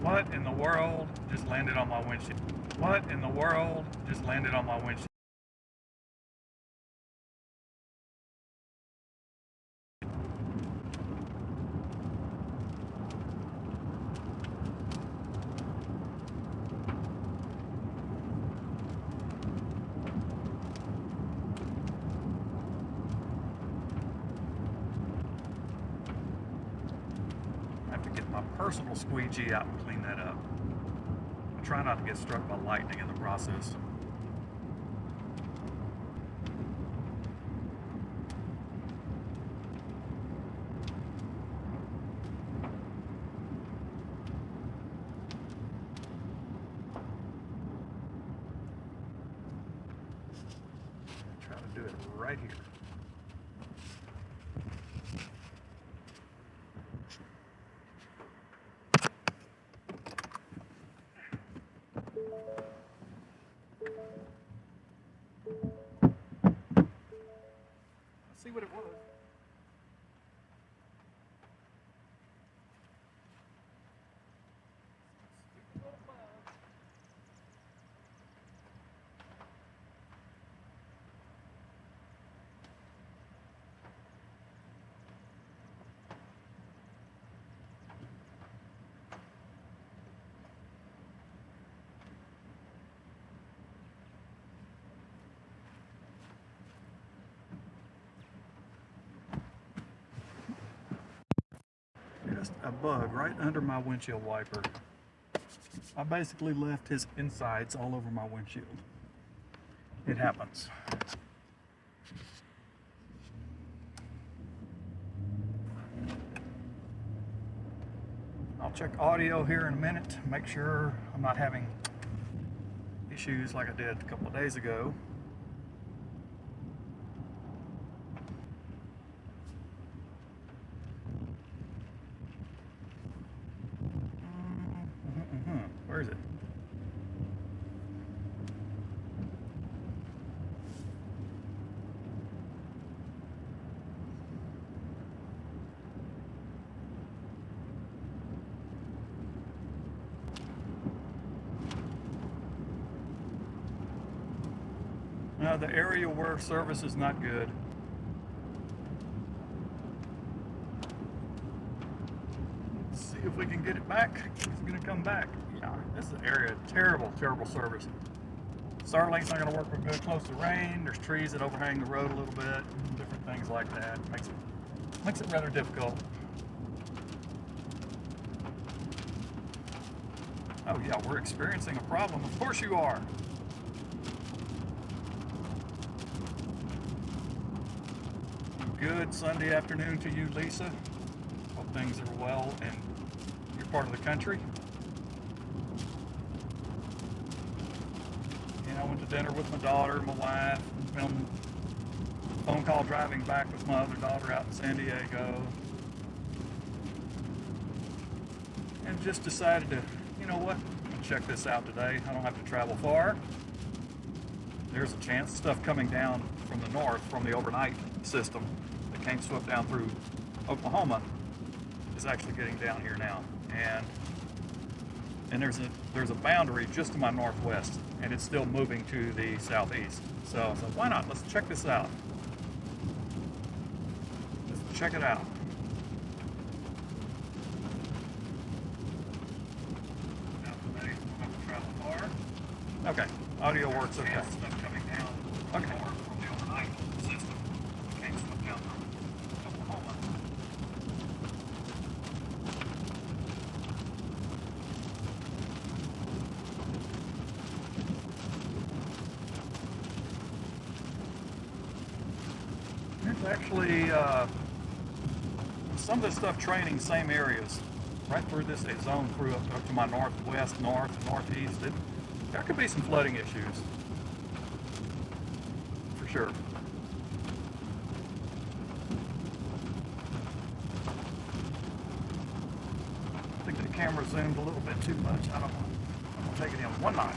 What in the world just landed on my windshield? What in the world just landed on my windshield? I have to get my personal squeegee out and clean that up. I try not to get struck by lightning in the process. Try to do it right here. See what it was. Just a bug right under my windshield wiper. I basically left his insides all over my windshield. It happens. I'll check audio here in a minute, make sure I'm not having issues like I did a couple of days ago. Where is it? The area where service is not good. Let's see if we can get it back. It's going to come back. Yeah, this is an area of terrible, terrible service. Starlink's not going to work real good close to rain. There's trees that overhang the road a little bit. Different things like that. Makes it rather difficult. Oh yeah, we're experiencing a problem. Of course you are. Good Sunday afternoon to you, Lisa. Hope things are well in your part of the country. And I went to dinner with my daughter, my wife, and filmed a phone call driving back with my other daughter out in San Diego. And just decided to, you know what, I'm gonna check this out today. I don't have to travel far. There's a chance stuff coming down from the north, from the overnight system that came swept down through Oklahoma is actually getting down here now. And there's a boundary just to my northwest, and it's still moving to the southeast. So why not? Let's check this out. Let's check it out. Okay, audio works okay. Stuff coming down. Okay. From the overnight system that came swept down through Oklahoma. There's actually some of this stuff training same areas right through this zone through up to my northwest, north, and northeast. There could be some flooding issues, for sure. I think the camera zoomed a little bit too much. I'm gonna take it in one notch.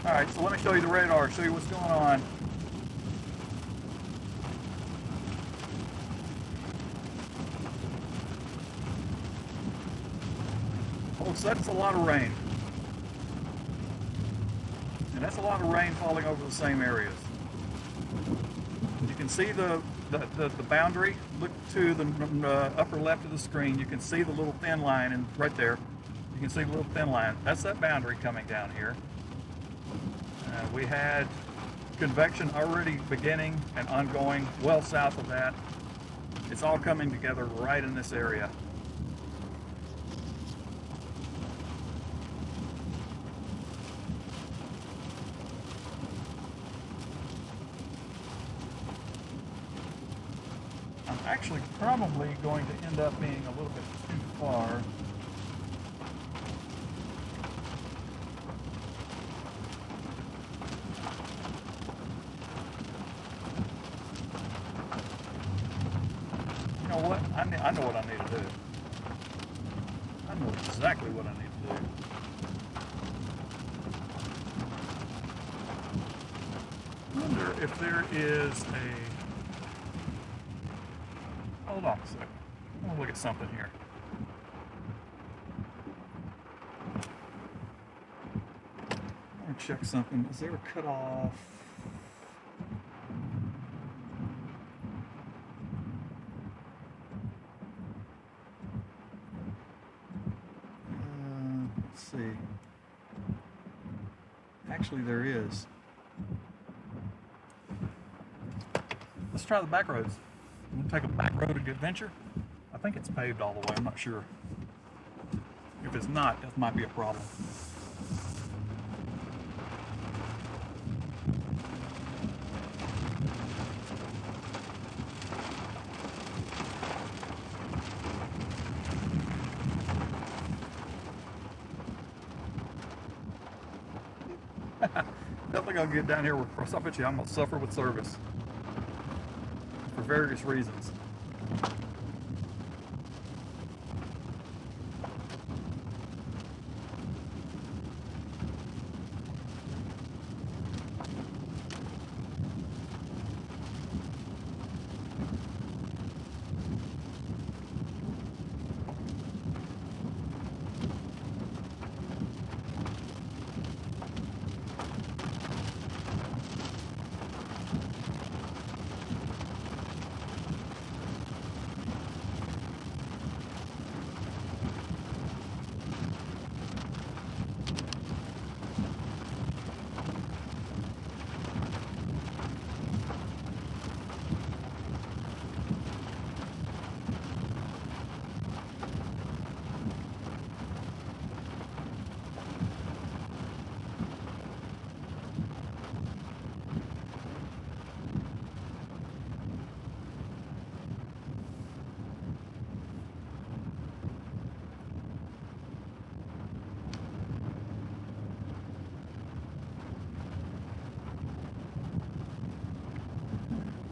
All right, so let me show you the radar, show you what's going on. that's a lot of rain. And that's a lot of rain falling over the same areas. You can see the boundary. Look to the upper left of the screen. You can see the little thin line, and right there, you can see the little thin line. That's that boundary coming down here. We had convection already beginning and ongoing well south of that. It's all coming together right in this area. I'm actually probably going to end up being a little bit too far. You know what? I know what I need to do. I know exactly what I need to do. I wonder if there is a... Hold on a second. I want to look at something here. I want to check something. Is there a cutoff? Let's see. Actually, there is. Let's try the back roads. We'll take a back road adventure. I think it's paved all the way. I'm not sure. If it's not, that might be a problem. Definitely gonna get down here with cross. I bet you I'm gonna suffer with service for various reasons.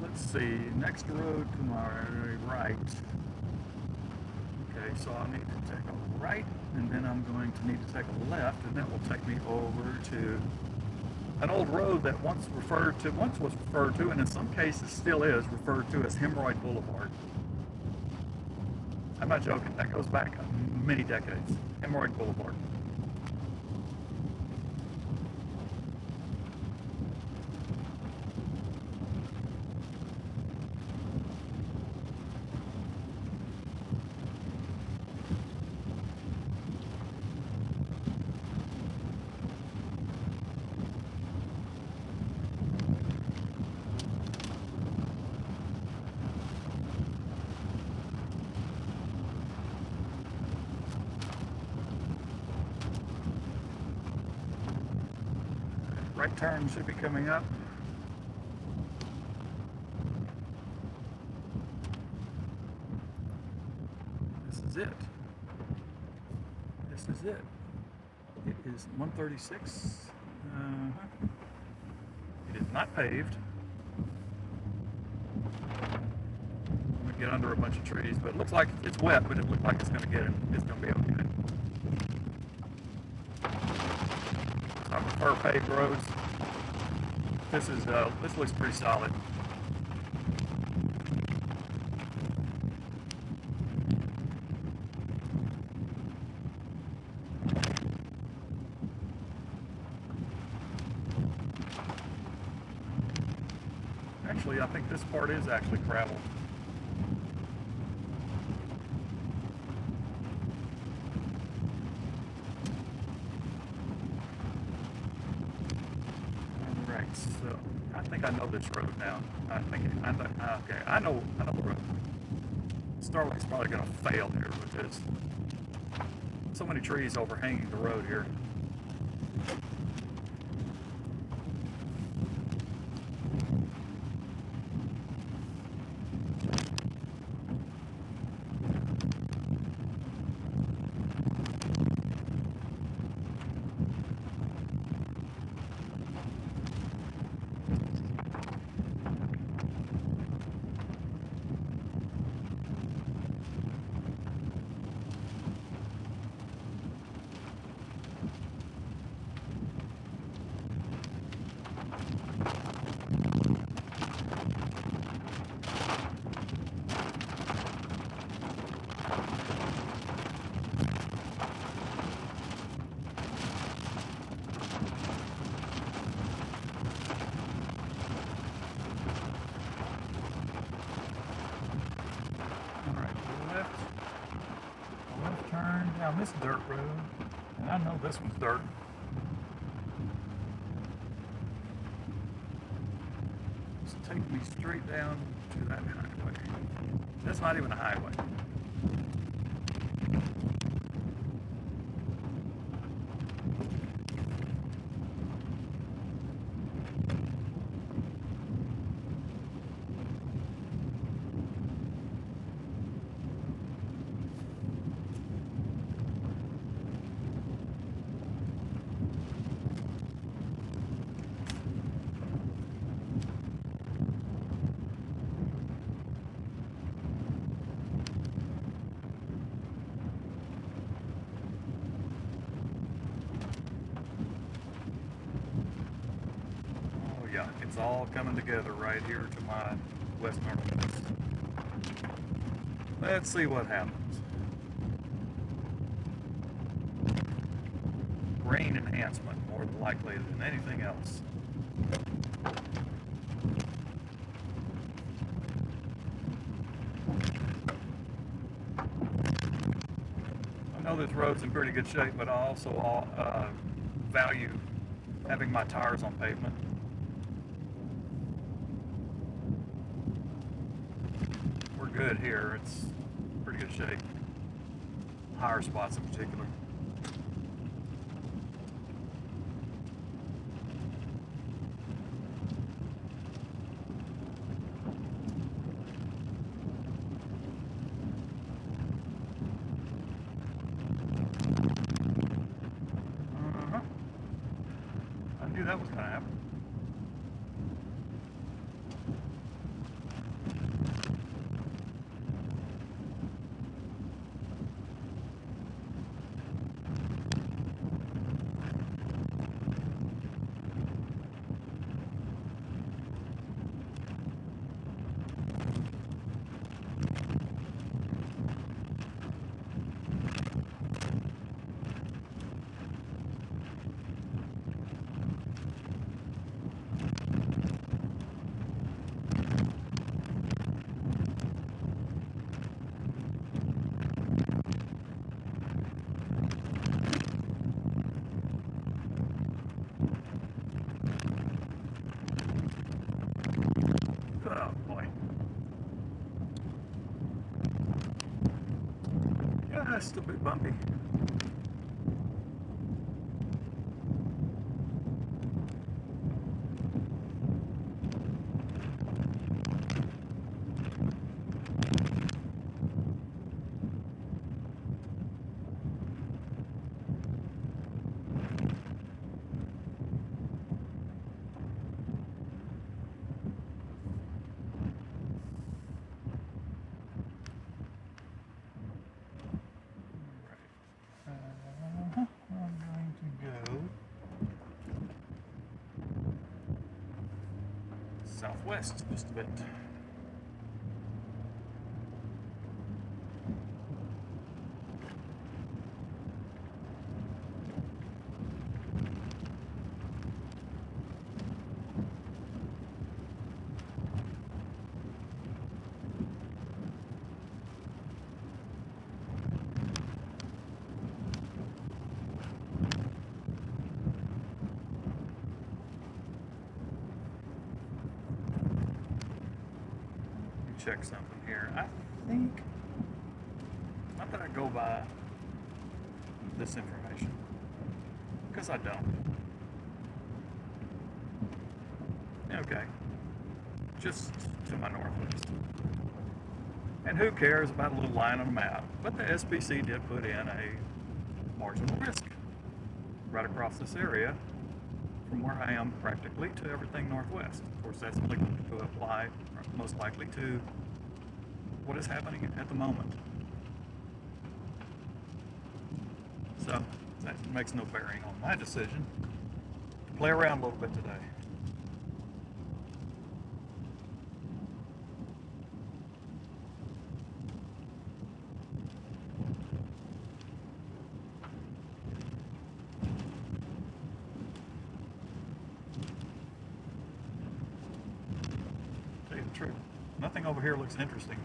Let's see, next road to my right. Okay, so I need to take a right, and then I'm going to need to take a left, and that will take me over to an old road that once was referred to, and in some cases still is referred to as Hemorrhoid Boulevard. I'm not joking, that goes back many decades. Hemorrhoid Boulevard. Right turn should be coming up. This is it. This is it. It is 136. It is not paved. I'm gonna get under a bunch of trees, but it looks like it's wet, but it looks like it's gonna get it. It's gonna be okay. I prefer paved roads. This looks pretty solid. actually, I think this part is actually gravel. Alright, so I think I know this road now. Okay, I know the road. Starlight's probably gonna fail here because so many trees overhanging the road here. Down this dirt road, and I know this one's dirt. Just take me straight down to that highway. That's not even a highway. It's all coming together right here to my west northwest. Let's see what happens. Rain enhancement, more than likely than anything else. I know this road's in pretty good shape, but I also value having my tires on pavement. Good here, it's pretty good shape. Higher spots in particular. I knew that was going to happen. Oh boy. Yeah, it's still a bit bumpy. Southwest just a bit. check something here. I think, not that I go by this information, because I don't. Okay, just to my northwest. And who cares about a little line on a map? But the SPC did put in a marginal risk right across this area from where I am practically to everything northwest. Of course, that's only going to apply most likely to what is happening at the moment. So that makes no bearing on my decision to play around a little bit today. Tell you the truth, nothing over here looks interesting.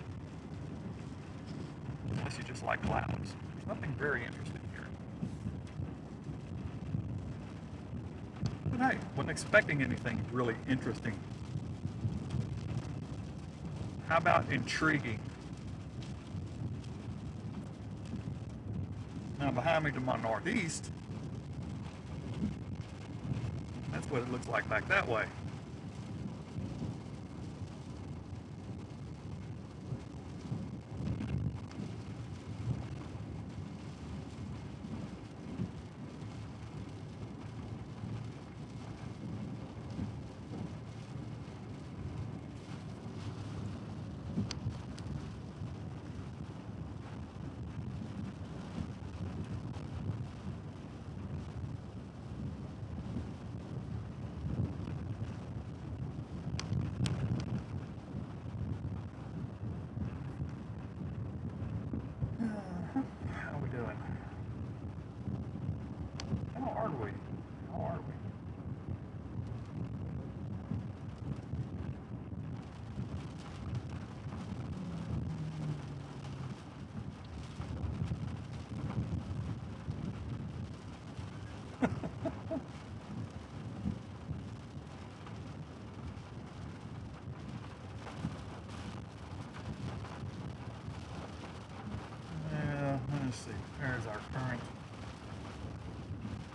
Unless you just like clouds. There's nothing very interesting here. But hey, wasn't expecting anything really interesting. How about intriguing? Now behind me to my northeast, that's what it looks like back that way. How are we doing? How are we? How are we? Yeah, let's see. There's our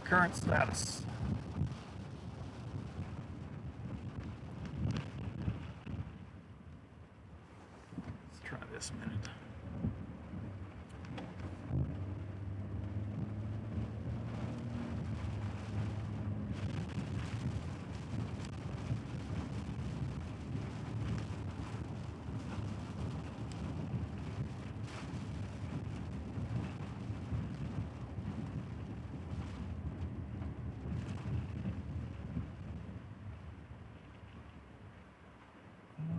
current status. Let's try this a minute.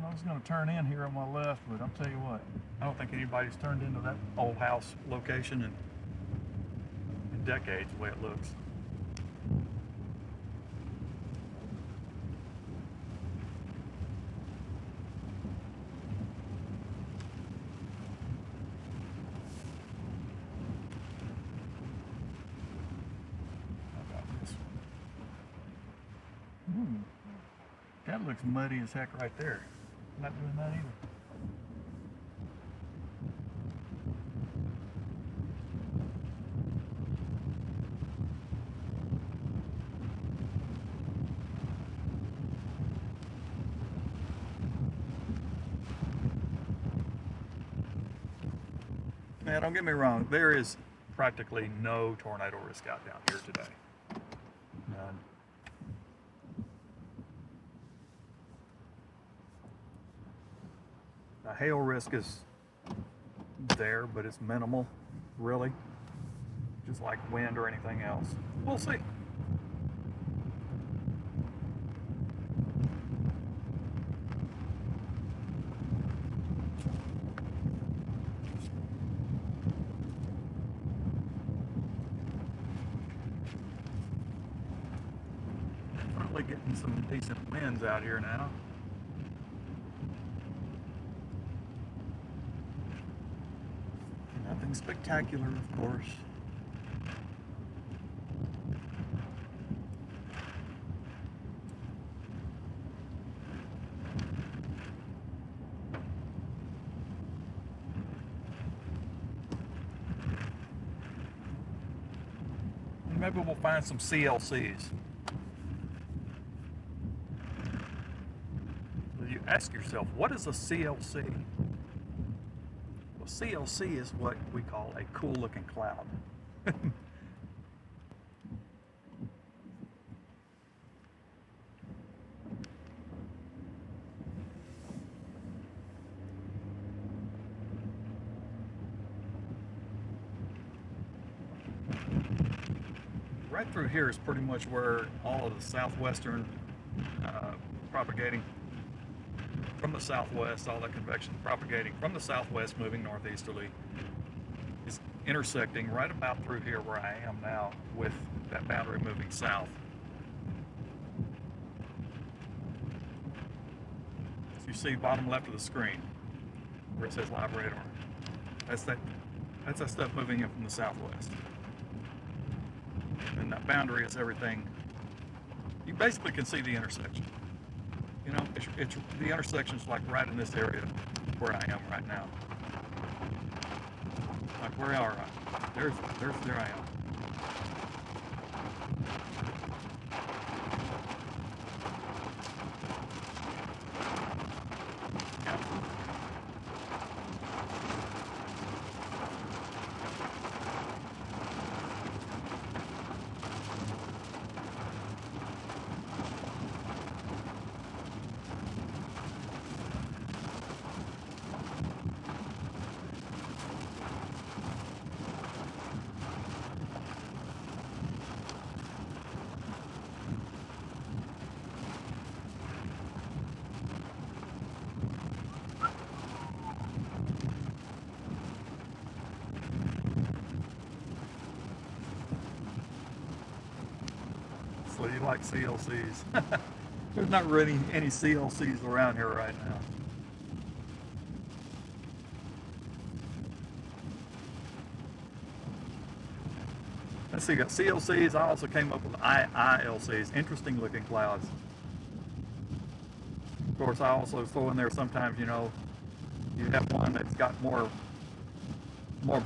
I was going to turn in here on my left, but I'll tell you what, I don't think anybody's turned into that old house location in decades, the way it looks. How about this one? That looks muddy as heck right there. Not doing that either. Now, don't get me wrong, there is practically no tornado risk out down here today. None. The hail risk is there, but it's minimal, really. Just like wind or anything else. We'll see. Finally getting some decent winds out here now. Nothing spectacular, of course. maybe we'll find some CLCs. You ask yourself, what is a CLC? Well, CLC is what we call a cool looking cloud. Right through here is pretty much where all of the southwestern propagating from the southwest, all that convection propagating from the southwest moving northeasterly is intersecting right about through here where I am now with that boundary moving south. So you see bottom left of the screen where it says live radar. That's that stuff moving in from the southwest. And that boundary is everything. You basically can see the intersection. You know, it's the intersection's like right in this area where I am right now. Like where are I? There I am. So you like CLCs. There's not really any CLCs around here right now. Let's see, got CLCs. I also came up with ILCs, interesting looking clouds. Of course, I also throw in there sometimes, you know, you have one that's got more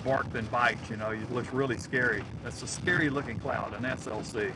bark than bite, you know, it looks really scary. That's a scary looking cloud, an SLC.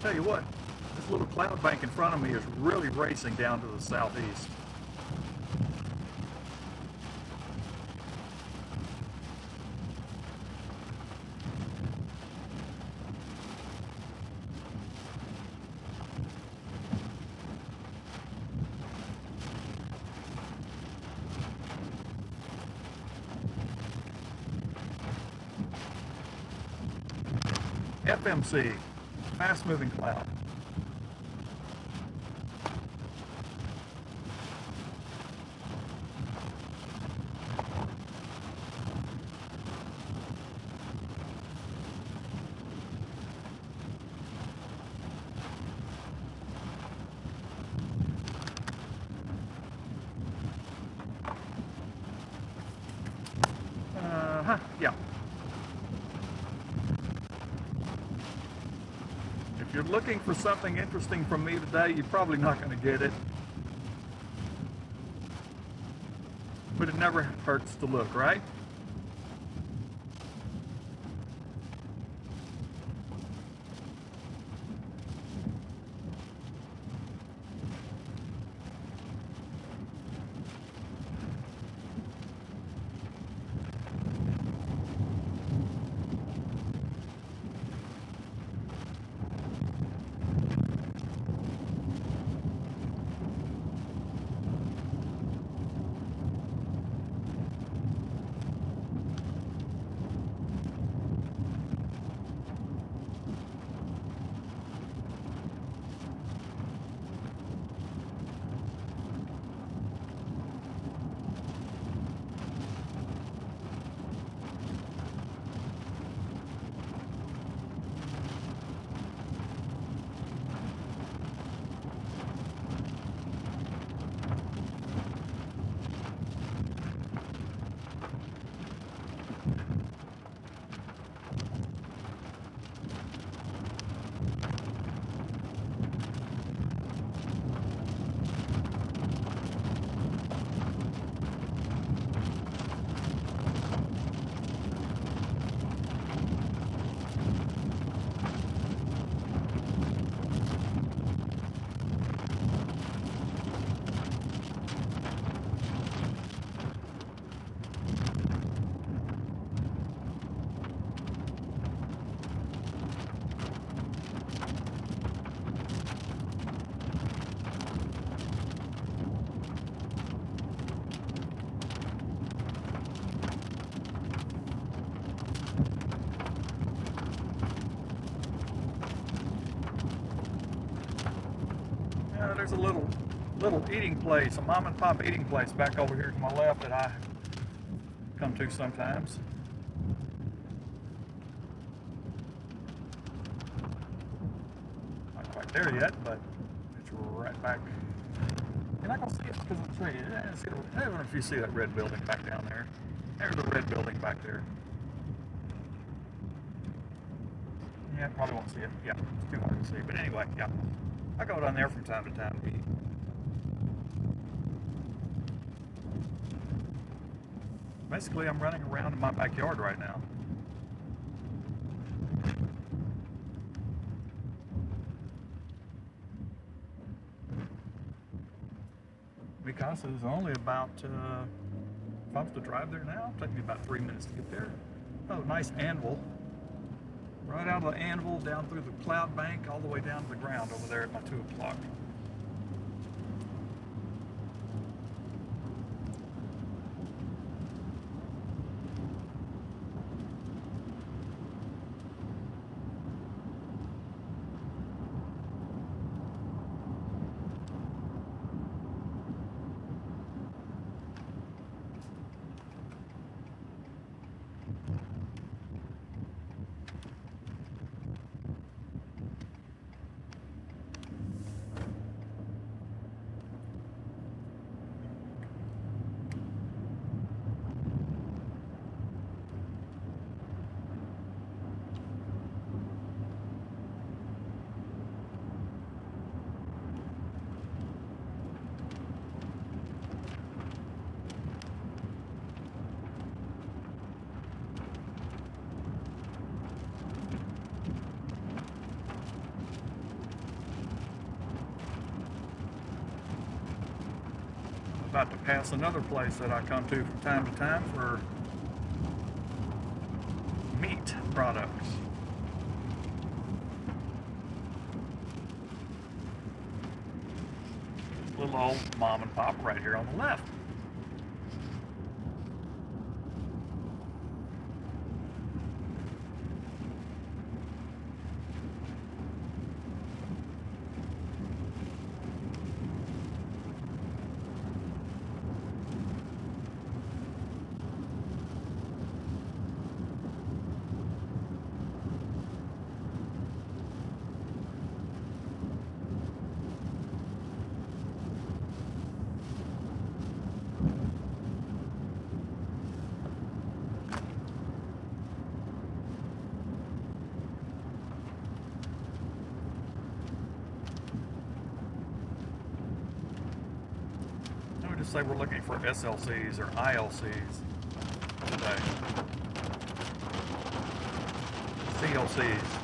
Tell you what, this little cloud bank in front of me is really racing down to the southeast. FMC, fast moving cloud. Yeah. If you're looking for something interesting from me today, you're probably not going to get it. But it never hurts to look, right? there's a little eating place, a mom and pop eating place back over here to my left that I come to sometimes. Not quite there yet, but it's right back. You're not gonna see it because of the tree. I don't know if you see that red building back down there. There's a red building back there. Yeah, probably won't see it. Yeah, it's too hard to see. But anyway, yeah, I go down there from time to time to eat. Basically, I'm running around in my backyard right now. Because it's only about, if I was to drive there now, it'd take me about 3 minutes to get there. Oh, nice anvil. Right out of the anvil, down through the cloud bank, all the way down to the ground over there at my 2 o'clock. About to pass another place that I come to from time to time for meat products. Little old mom and pop right here on the left. Say we're looking for SLCs or ILCs today. CLCs.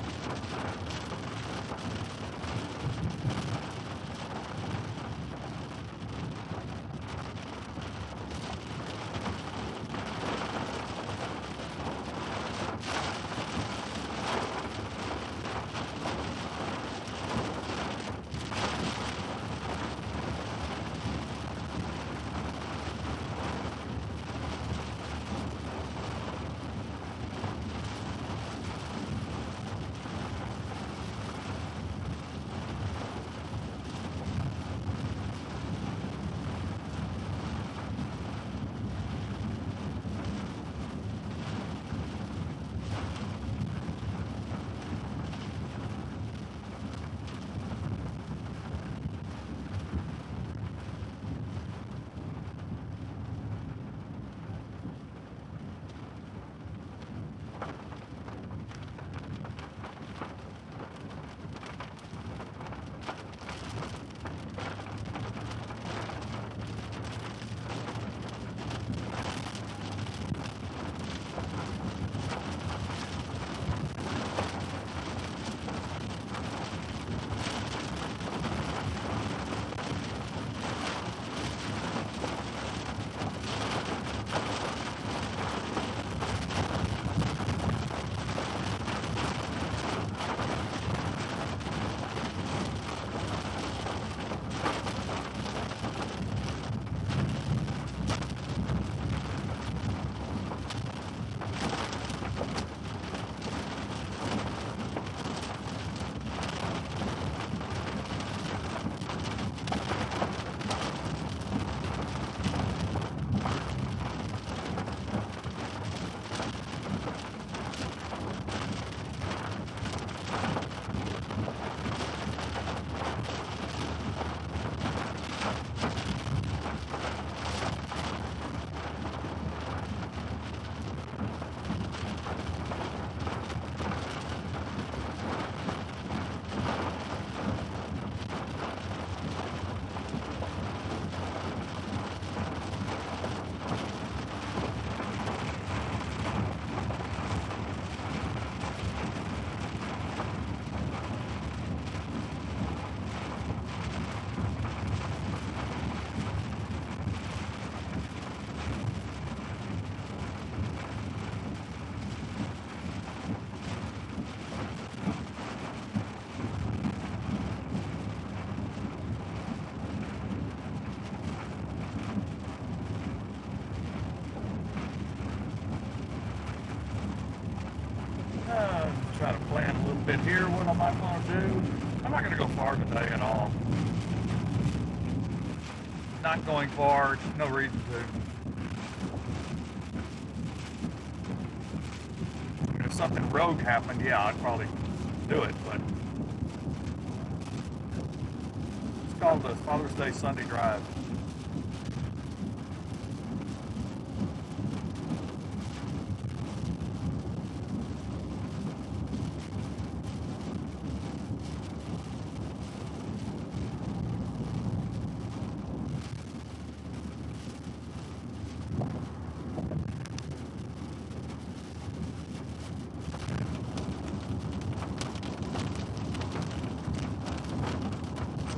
bit here. What am I going to do? I'm not going to go far today at all. Not going far, no reason to. If something rogue happened, yeah, I'd probably do it, but it's called the Father's Day Sunday Drive.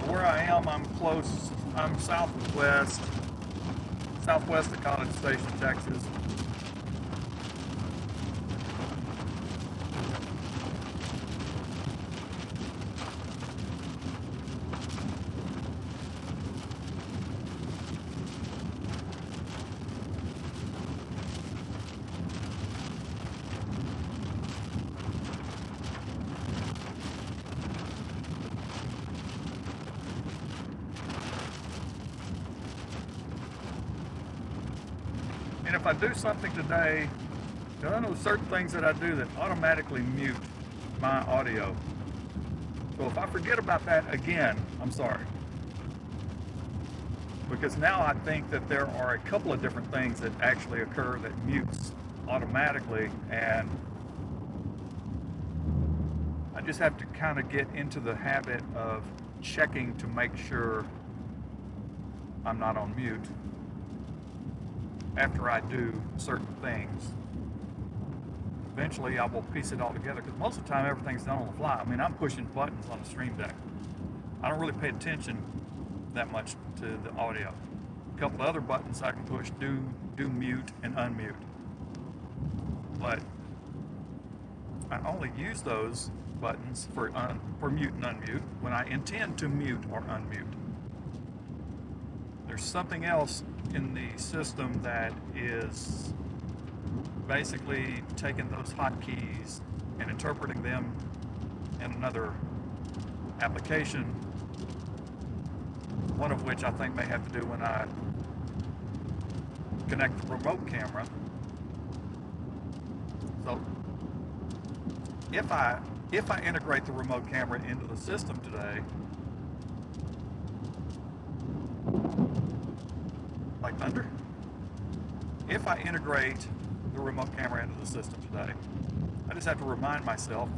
Where I am, I'm close. I'm southwest of College Station, Texas. And if I do something today, I know certain things that I do that automatically mute my audio. So if I forget about that again, I'm sorry. Because now I think that there are a couple of different things that actually occur that mutes automatically, and I just have to kind of get into the habit of checking to make sure I'm not on mute after I do certain things. Eventually I will piece it all together, because most of the time everything's done on the fly. I mean, I'm pushing buttons on the Stream Deck. I don't really pay attention that much to the audio. A couple of other buttons I can push do mute and unmute, but I only use those buttons for mute and unmute when I intend to mute or unmute. There's something else in the system that is basically taking those hotkeys and interpreting them in another application, one of which I think may have to do when I connect the remote camera. So if I integrate the remote camera into the system today, like thunder, if I integrate the remote camera into the system today, I just have to remind myself,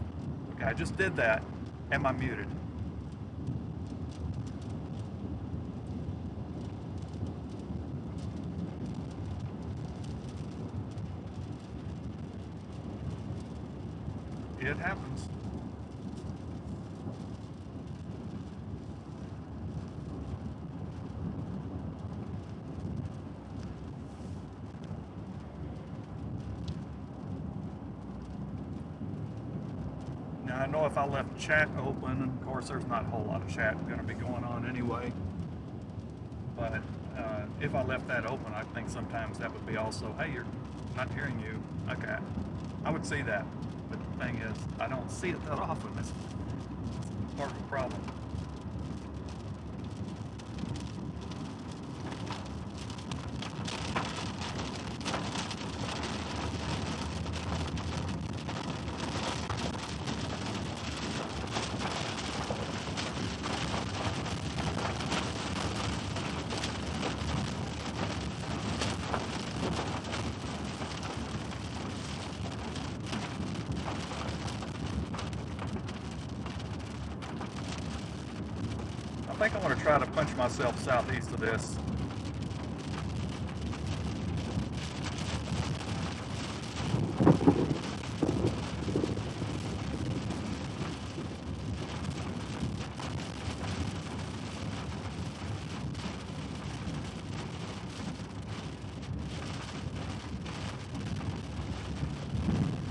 okay, I just did that. Am I muted? It happens. Now I know if I left chat open, and of course there's not a whole lot of chat going to be going on anyway, but if I left that open, I think sometimes that would be also, hey, you're not hearing you. Okay, I would see that. But the thing is, I don't see it that often. It's part of the problem. I think I'm going to try to punch myself southeast of this.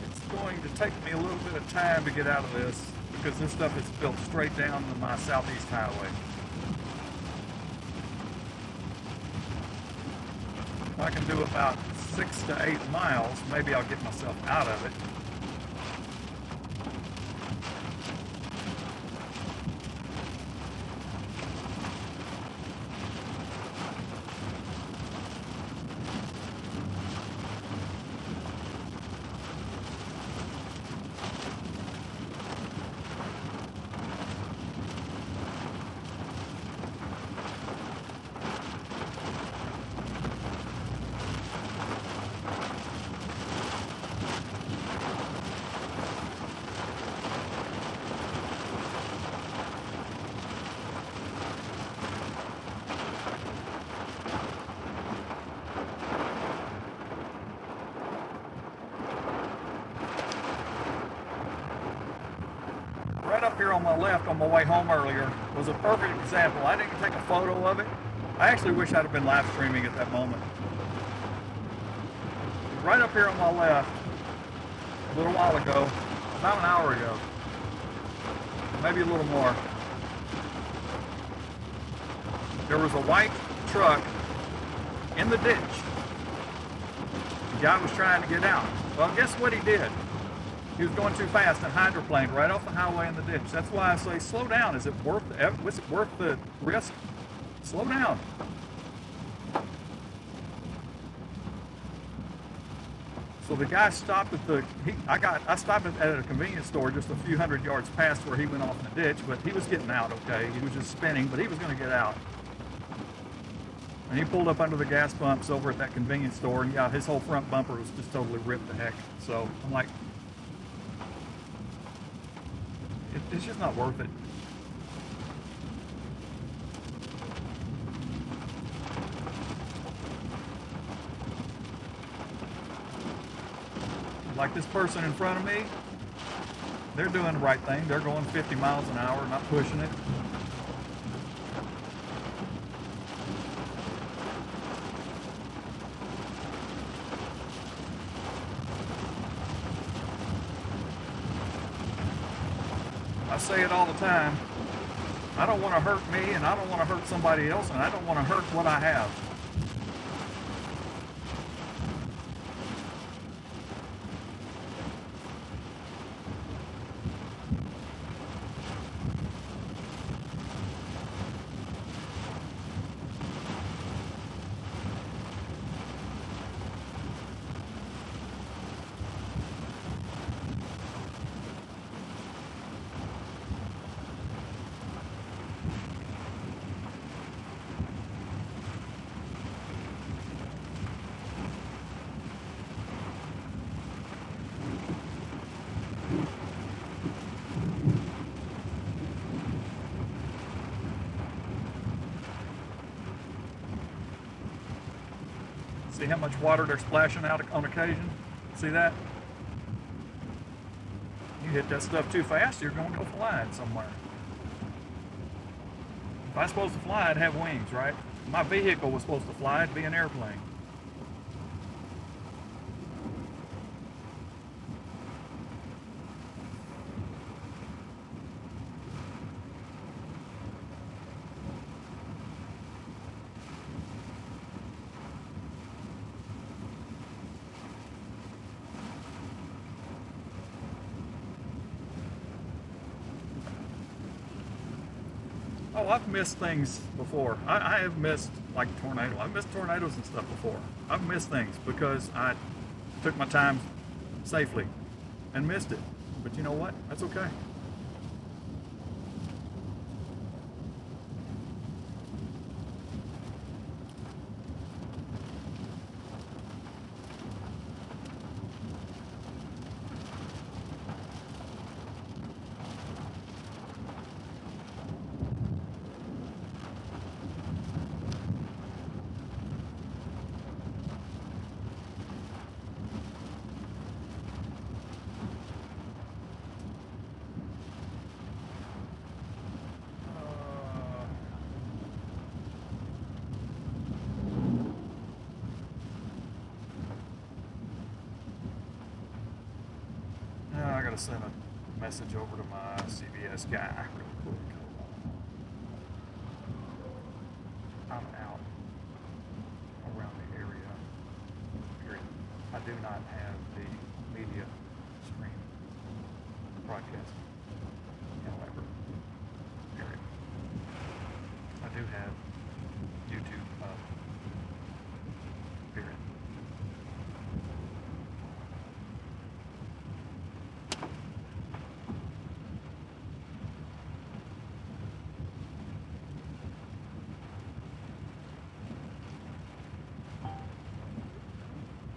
It's going to take me a little bit of time to get out of this, because this stuff is built straight down to my southeast highway. If I can do about 6 to 8 miles, maybe I'll get myself out of it. here on my left on my way home earlier was a perfect example. I didn't take a photo of it. I actually wish I'd have been live streaming at that moment. Right up here on my left, a little while ago, about an hour ago, maybe a little more, there was a white truck in the ditch. The guy was trying to get out. Well, guess what he did? He was going too fast and hydroplaned right off the highway in the ditch. That's why I say slow down. Is it worth the risk? Slow down. So the guy stopped at I stopped at a convenience store just a few hundred yards past where he went off in the ditch, but he was getting out okay. He was just spinning, but he was going to get out. And he pulled up under the gas pumps over at that convenience store, and yeah, his whole front bumper was just totally ripped to heck. So I'm like, it's just not worth it. Like this person in front of me, they're doing the right thing. They're going 50 miles an hour, not pushing it. I say it all the time. I don't want to hurt me, and I don't want to hurt somebody else, and I don't want to hurt what I have. See how much water they're splashing out on occasion? See that? You hit that stuff too fast, you're going to go flying somewhere. If I was supposed to fly, I'd have wings, right? If my vehicle was supposed to fly, it'd be an airplane. Oh, I've missed things before. I have missed, like, tornado. I've missed tornadoes and stuff before. I've missed things because I took my time safely and missed it. But you know what? That's okay. I gotta send a message over to my CVS guy real quick. I'm out around the area. Period. I do not have the media stream broadcast. However, period. I do have YouTube up. Period.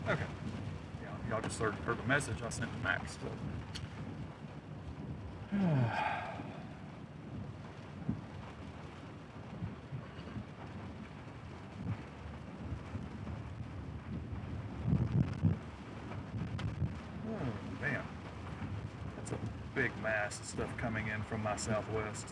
Okay. Yeah, y'all just heard the message I sent to Max. So. Man, that's a big big mass of stuff coming in from my southwest.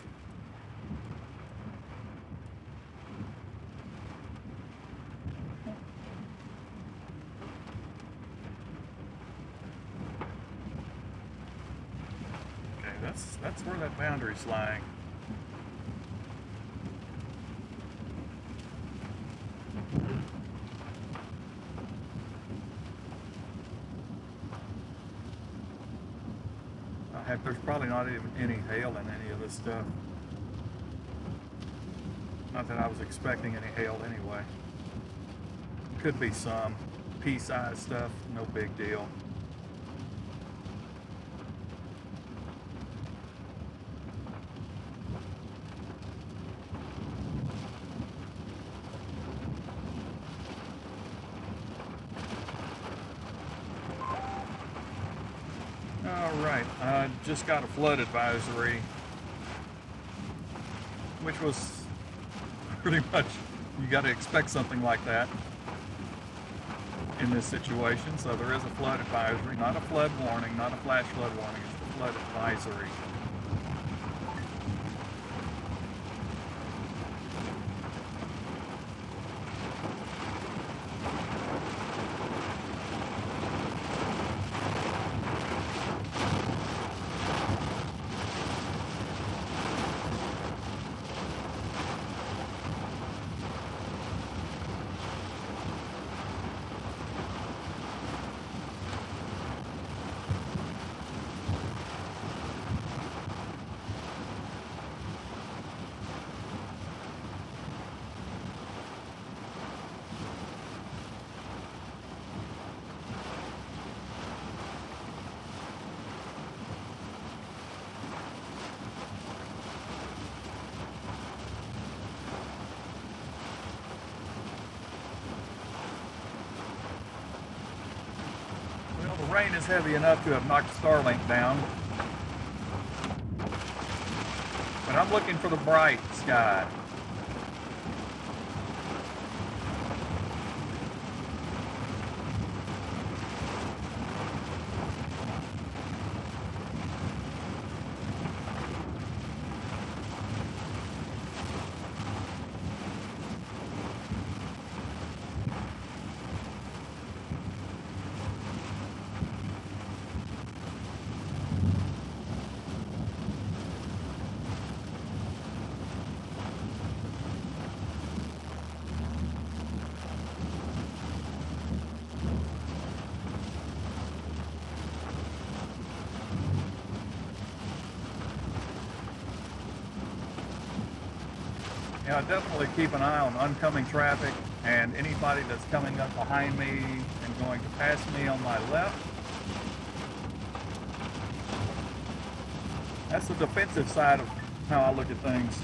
Okay, that's where that boundary's lying. Heck, there's probably not even any hail in any of this stuff. Not that I was expecting any hail anyway. Could be some pea-sized stuff, no big deal. Alright, I just got a flood advisory, which was pretty much, you got to expect something like that in this situation. So there is a flood advisory, not a flood warning, not a flash flood warning, it's a flood advisory. The rain is heavy enough to have knocked Starlink down, but I'm looking for the bright sky. Yeah, definitely keep an eye on oncoming traffic and anybody that's coming up behind me and going to pass me on my left. That's the defensive side of how I look at things.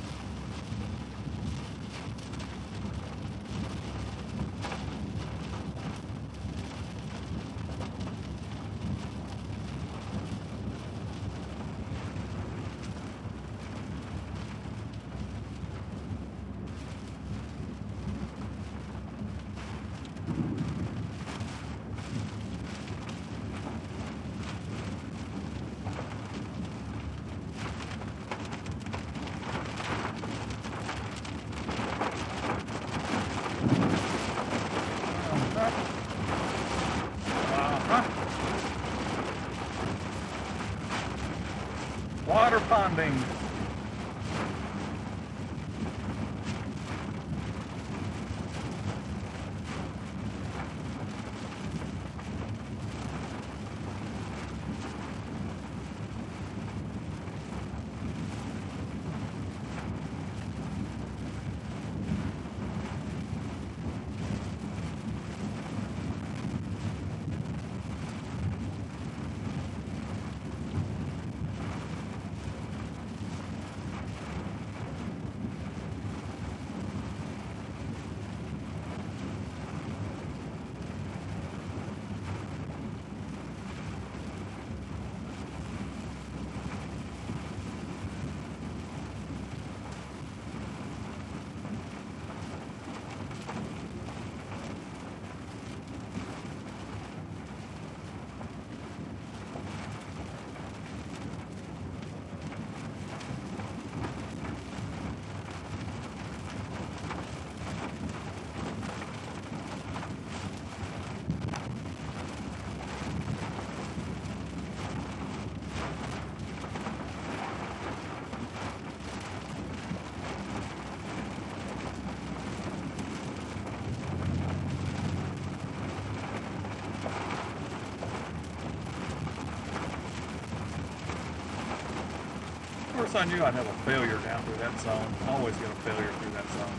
Water ponding. course, I knew I'd have a failure down through that zone. Always get a failure through that zone.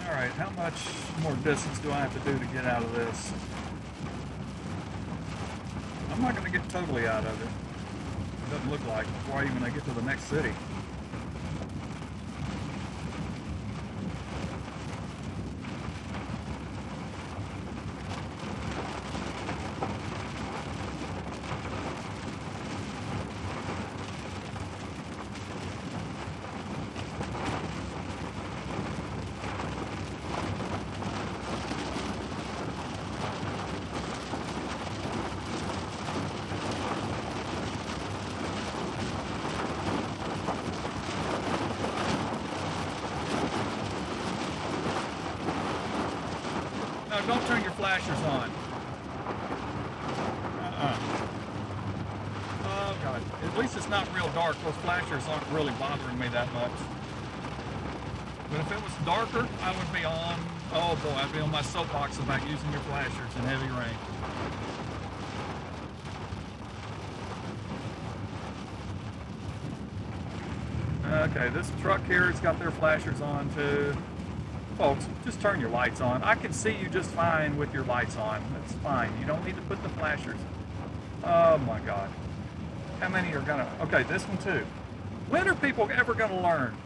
Alright, how much more distance do I have to do to get out of this? I'm not going to get totally out of it. It doesn't look like before even I get to the next city. No, don't turn your flashers on. Oh God, at least it's not real dark. Those flashers aren't really bothering me that much. But if it was darker, I would be on, oh boy, I'd be on my soapbox about using your flashers in heavy rain. Okay, this truck here has got their flashers on too. Folks, just turn your lights on. I can see you just fine with your lights on. That's fine. You don't need to put the flashers. Oh my God. How many are gonna... Okay, this one too. When are people ever gonna learn?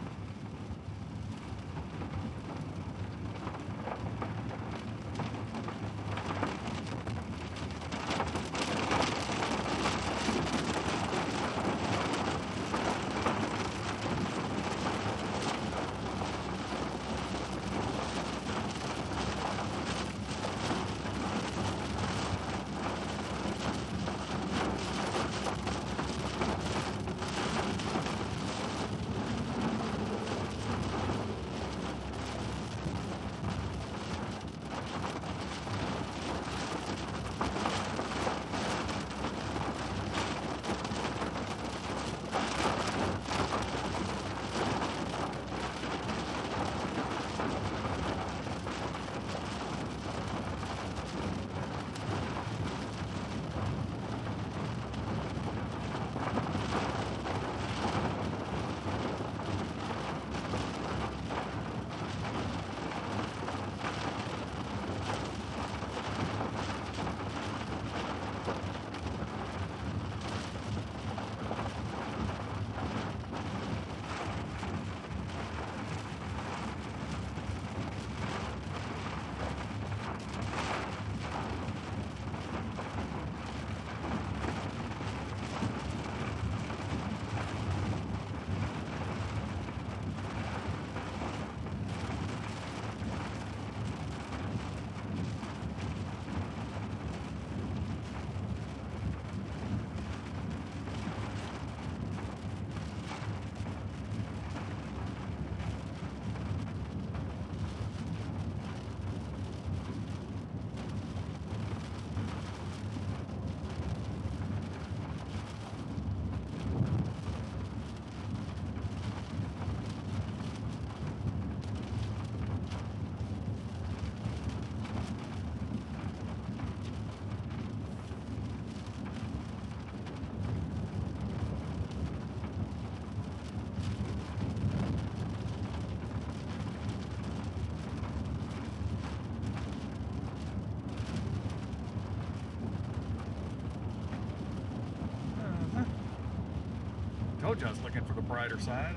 Told you I was looking for the brighter side.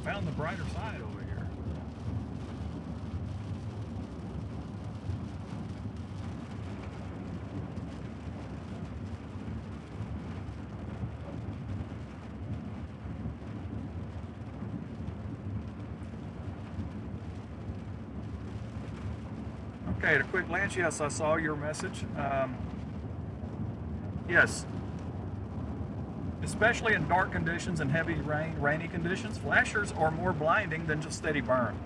Found the brighter side over here. Okay, at a quick glance, yes, I saw your message. Yes. Especially in dark conditions and heavy rainy conditions, flashers are more blinding than just steady burn.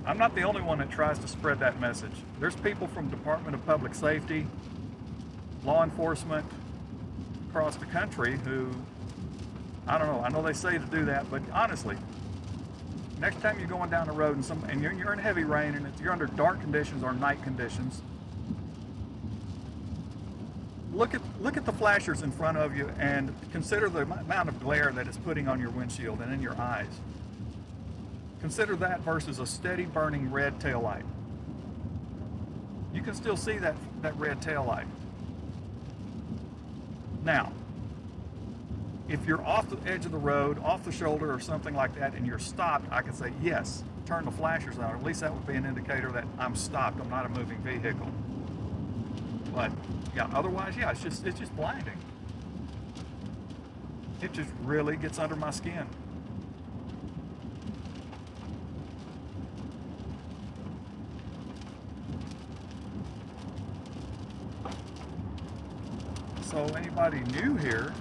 I'm not the only one that tries to spread that message. There's people from Department of Public Safety, law enforcement, across the country who, I don't know, I know they say to do that, but honestly, next time you're going down the road and you're in heavy rain and you're under dark conditions or night conditions, look at the flashers in front of you and consider the amount of glare that it's putting on your windshield and in your eyes. Consider that versus a steady burning red taillight. You can still see that red taillight. Now, if you're off the edge of the road, off the shoulder or something like that, and you're stopped, I could say, yes, turn the flashers on. At least that would be an indicator that I'm stopped. I'm not a moving vehicle. But yeah, otherwise, yeah, it's just blinding. It just really gets under my skin. So anybody new here,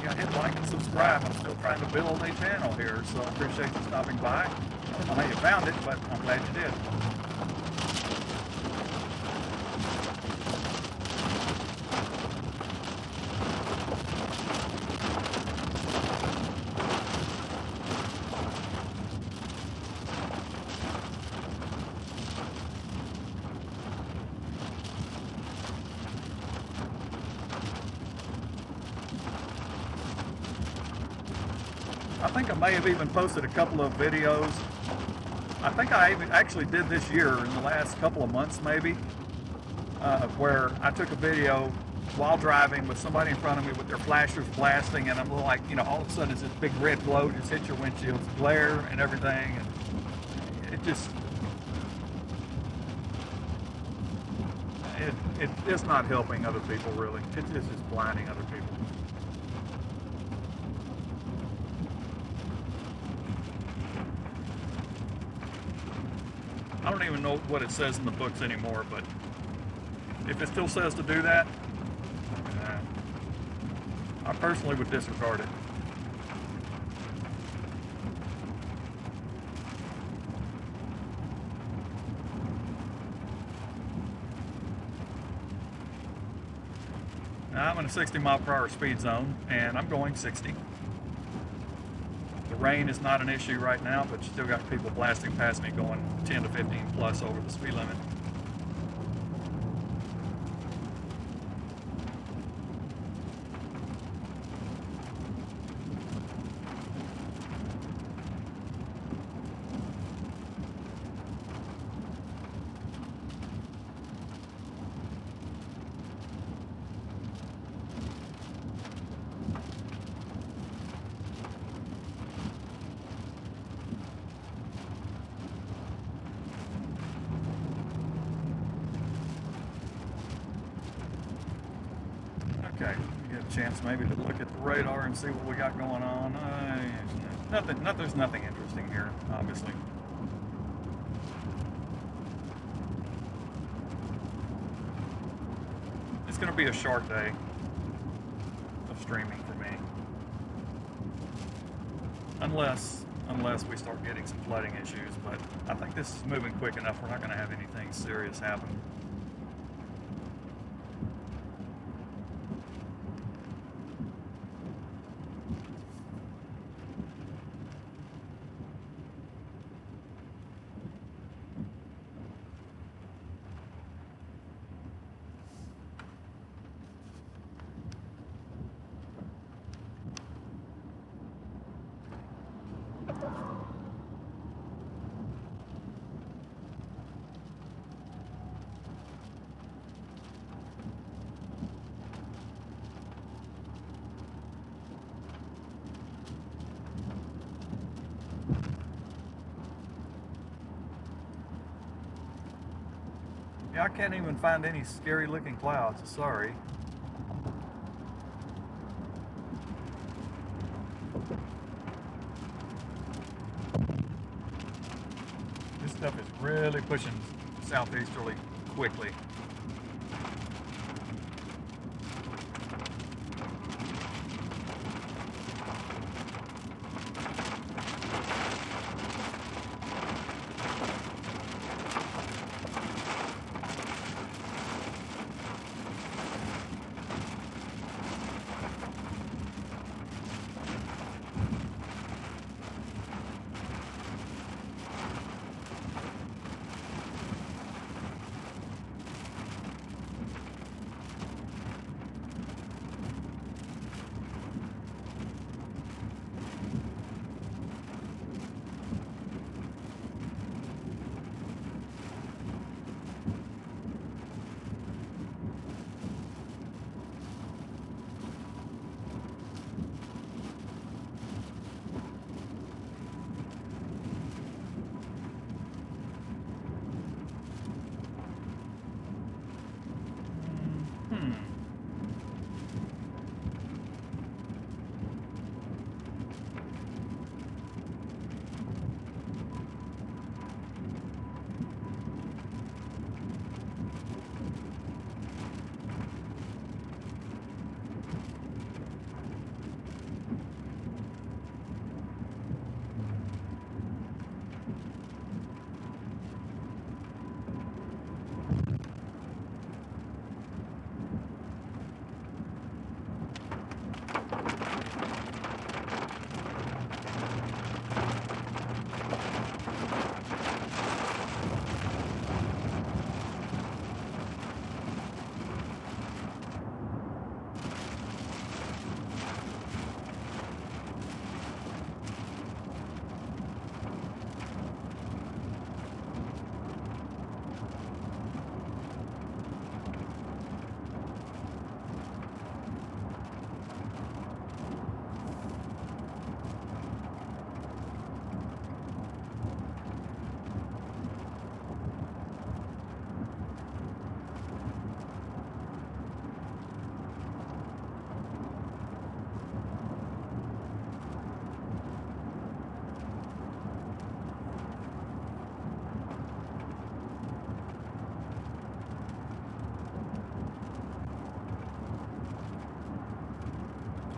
yeah, hit like and subscribe. I'm still trying to build a channel here, so I appreciate you stopping by. I don't know how you found it, but I'm glad you did. I think I may have even posted a couple of videos. I think I actually did this year in the last couple of months maybe, where I took a video while driving with somebody in front of me with their flashers blasting, and I'm like, you know, all of a sudden it's this big red glow just hit your windshield, it's glare and everything, and it just, it's not helping other people really. It's just blinding other people. I don't even know what it says in the books anymore, but if it still says to do that, I personally would disregard it. Now, I'm in a 60-mile-per-hour speed zone, and I'm going 60. The rain is not an issue right now, but you still got people blasting past me going 10 to 15 plus over the speed limit. Okay, get a chance maybe to look at the radar and see what we got going on. There's nothing interesting here, obviously. It's going to be a short day of streaming for me, unless we start getting some flooding issues. But I think this is moving quick enough. We're not going to have anything serious happen. Yeah, I can't even find any scary looking clouds, sorry. Stuff is really pushing southeasterly quickly.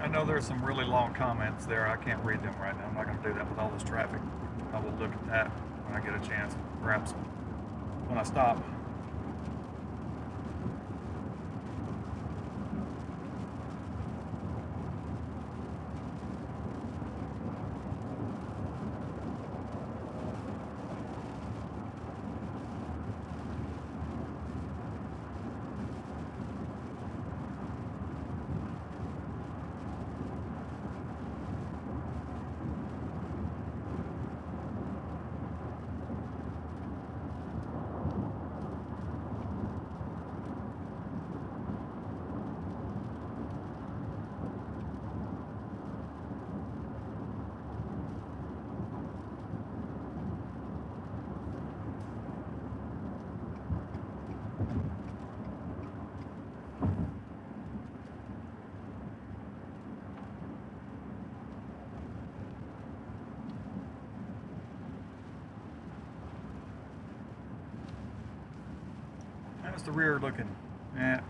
I know there's some really long comments there. I can't read them right now. I'm not going to do that with all this traffic. I will look at that when I get a chance, perhaps when I stop. How's the rear looking? Yeah.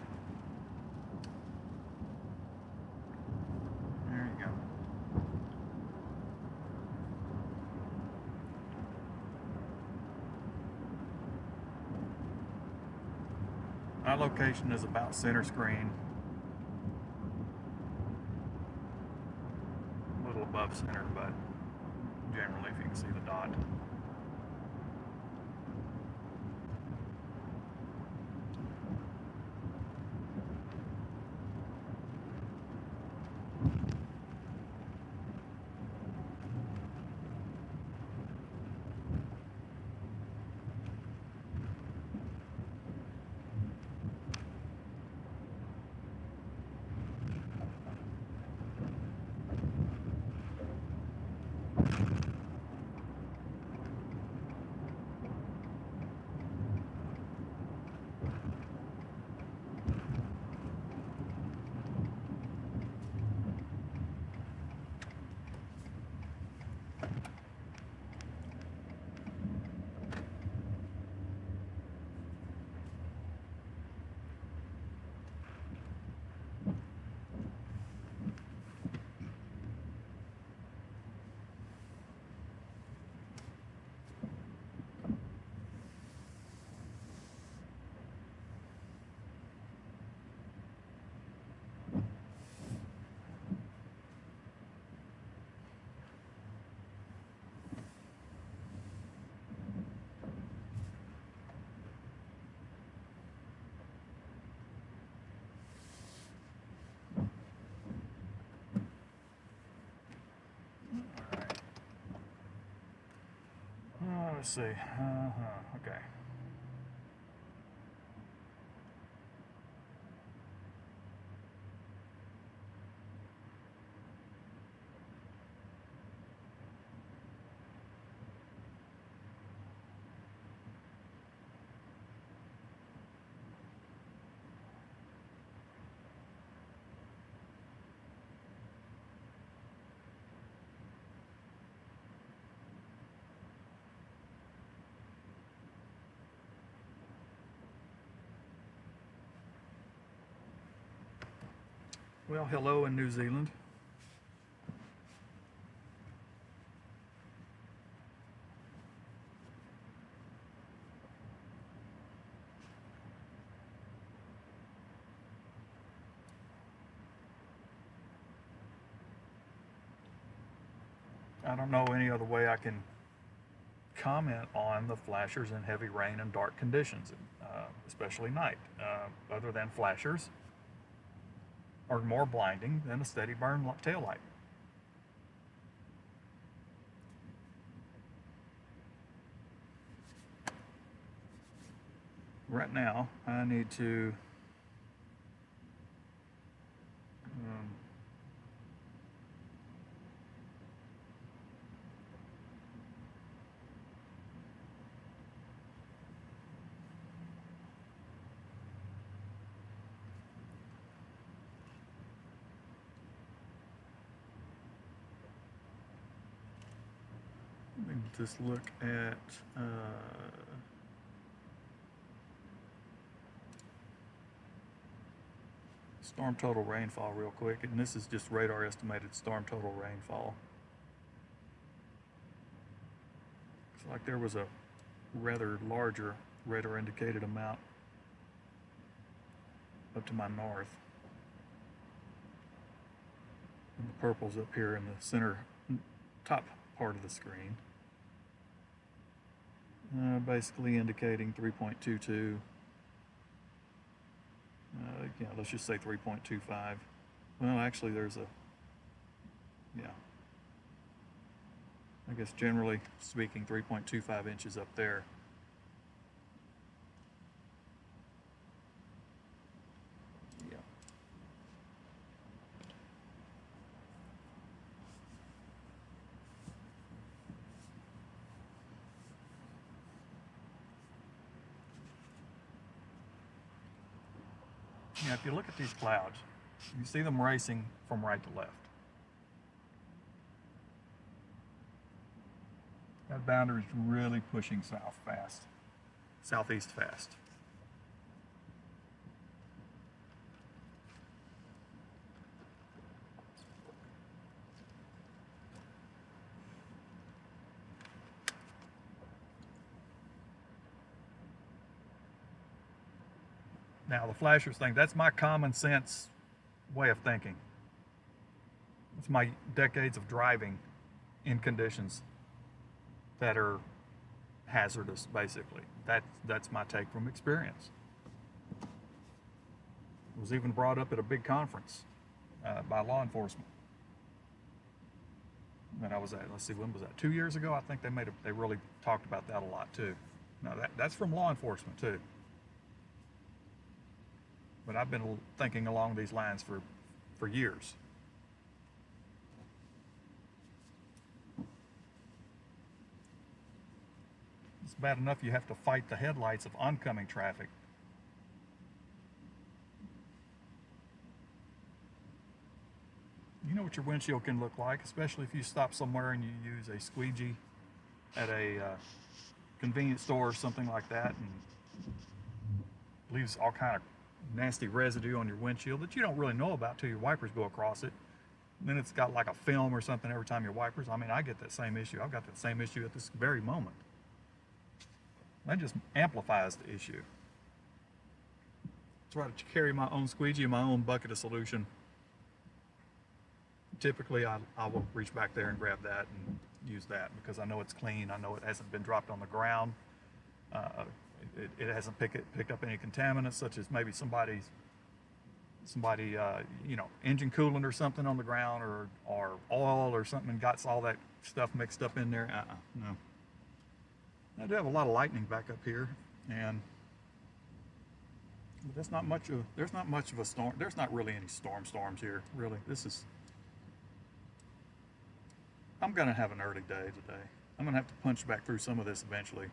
There you go. My location is about center screen. A little above center, but generally if you can see the dot. Let's see. Okay. Well, hello in New Zealand. I don't know any other way I can comment on the flashers in heavy rain and dark conditions, especially night, other than flashers are more blinding than a steady burn taillight. Right now, I need to let me just look at storm total rainfall real quick, and this is just radar estimated storm total rainfall. Looks like there was a rather larger radar indicated amount up to my north. And the purple's up here in the center top part of the screen. Basically indicating 3.22. Yeah, let's just say 3.25. Well, actually, there's a, yeah. I guess generally speaking, 3.25 inches up there. Yeah. Now, if you look at these clouds, you see them racing from right to left. That boundary is really pushing south fast, southeast fast. Now, the flashers thing, that's my common sense way of thinking. It's my decades of driving in conditions that are hazardous, basically. That's my take from experience. It was even brought up at a big conference by law enforcement that I was at. Let's see, when was that? 2 years ago, I think they really talked about that a lot too. Now that's from law enforcement too. But I've been thinking along these lines for years. It's bad enough you have to fight the headlights of oncoming traffic. You know what your windshield can look like, especially if you stop somewhere and you use a squeegee at a convenience store or something like that, and leaves all kind of nasty residue on your windshield that you don't really know about till your wipers go across it. And then it's got like a film or something every time your wipers. I mean, I get that same issue. I've got that same issue at this very moment. That just amplifies the issue. That's why I carry my own squeegee and my own bucket of solution. Typically, I will reach back there and grab that and use that because I know it's clean. I know it hasn't been dropped on the ground. It hasn't picked up any contaminants, such as maybe somebody engine coolant or something on the ground, or oil or something, and got all that stuff mixed up in there. No. I do have a lot of lightning back up here, and there's not much of a storm. There's not really any storms here, really. I'm gonna have an early day today. I'm gonna have to punch back through some of this eventually.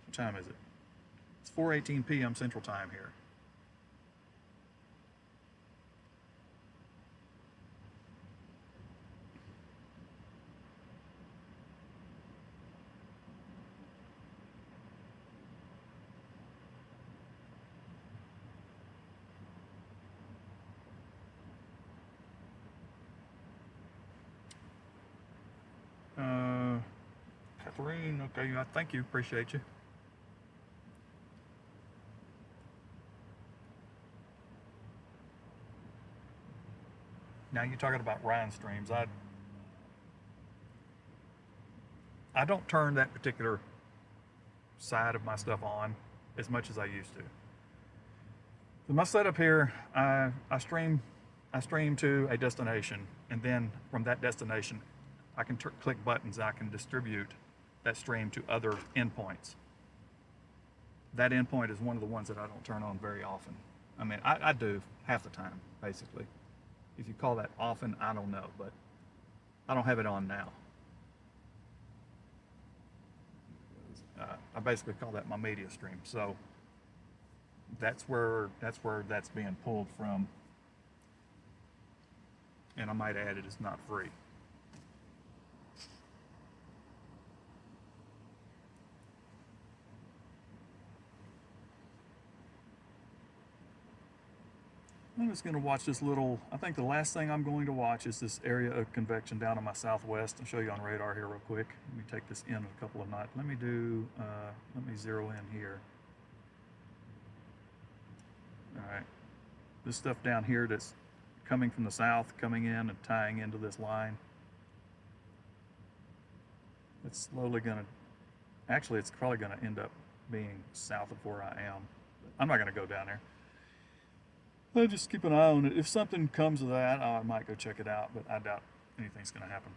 What time is it? It's 4:18 p.m. Central Time here. Uh, Catherine, okay, thank you, appreciate you. Now you're talking about Rhine streams. I don't turn that particular side of my stuff on as much as I used to. So my setup here, I stream to a destination, and then from that destination, I can click buttons. I can distribute that stream to other endpoints. That endpoint is one of the ones that I don't turn on very often. I mean, I do half the time, basically. If you call that often, I don't know, but I don't have it on now. I basically call that my media stream. So that's where that's being pulled from. And I might add, it is not free. I'm just going to watch this little, I think the last thing I'm going to watch is this area of convection down in my southwest. I'll show you on radar here real quick. Let me take this in a couple of nights. Let me zero in here. All right. This stuff down here that's coming from the south, coming in and tying into this line. It's slowly going to, actually it's probably going to end up being south of where I am. I'm not going to go down there. I'll just keep an eye on it. If something comes of that, I might go check it out, but I doubt anything's going to happen.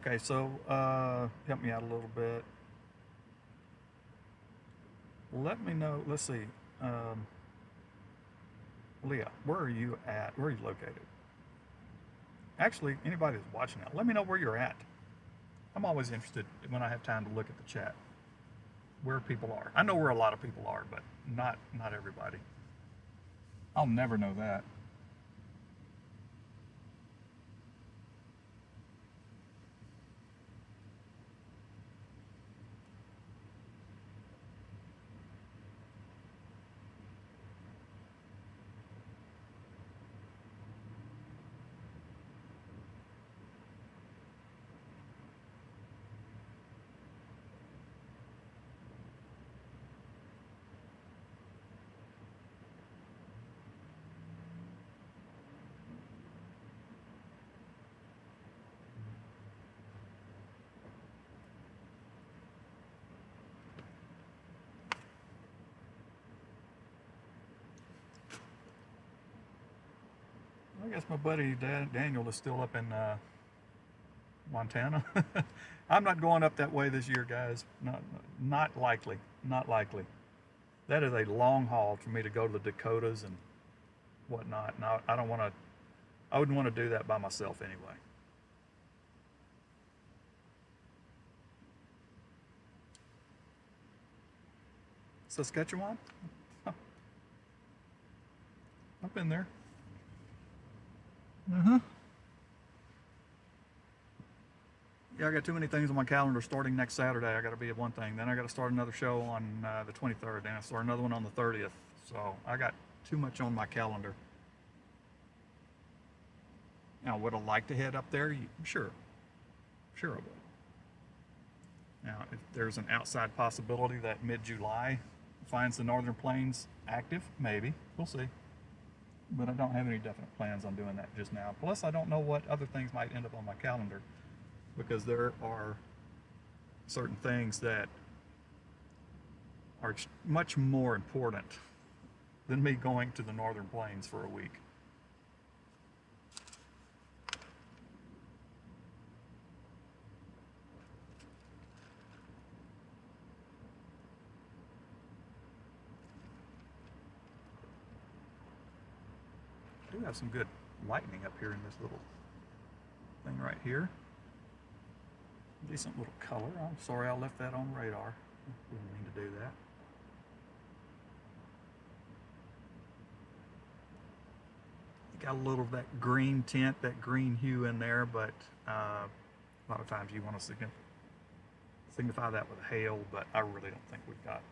Okay, so help me out a little bit. Let me know. Let's see. Leah, where are you at? Where are you located? Actually, anybody that's watching now, let me know where you're at. I'm always interested when I have time to look at the chat, where people are. I know where a lot of people are, but not everybody. I'll never know that. I guess my buddy Daniel is still up in Montana. I'm not going up that way this year, guys. Not likely. Not likely. That is a long haul for me to go to the Dakotas and whatnot. And I don't want to. I wouldn't want to do that by myself anyway. Saskatchewan? I've been there. Yeah, I got too many things on my calendar starting next Saturday. I got to be at one thing. Then I got to start another show on the 23rd. Then I start another one on the 30th. So I got too much on my calendar. Now, would I like to head up there? Sure. Sure I would. Now, if there's an outside possibility that mid-July finds the Northern Plains active, maybe. We'll see. But I don't have any definite plans on doing that just now. Plus, I don't know what other things might end up on my calendar, because there are certain things that are much more important than me going to the Northern Plains for a week. I do have some good lightning up here in this little thing right here. Decent little color. I'm sorry I left that on radar. Didn't mean to do that. Got a little of that green tint, that green hue in there, but a lot of times you want to signify that with hail, but I really don't think we've got.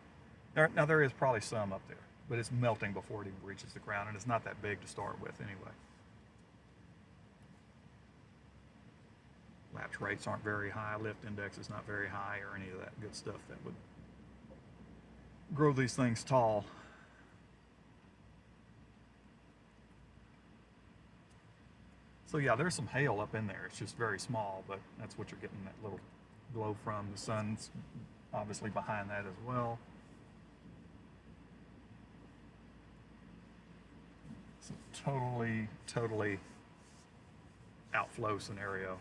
Now there is probably some up there, but it's melting before it even reaches the ground, and it's not that big to start with anyway. Latch rates aren't very high, lift index is not very high, or any of that good stuff that would grow these things tall. So yeah, there's some hail up in there. It's just very small, but that's what you're getting that little glow from. The sun's obviously behind that as well. It's a totally outflow scenario.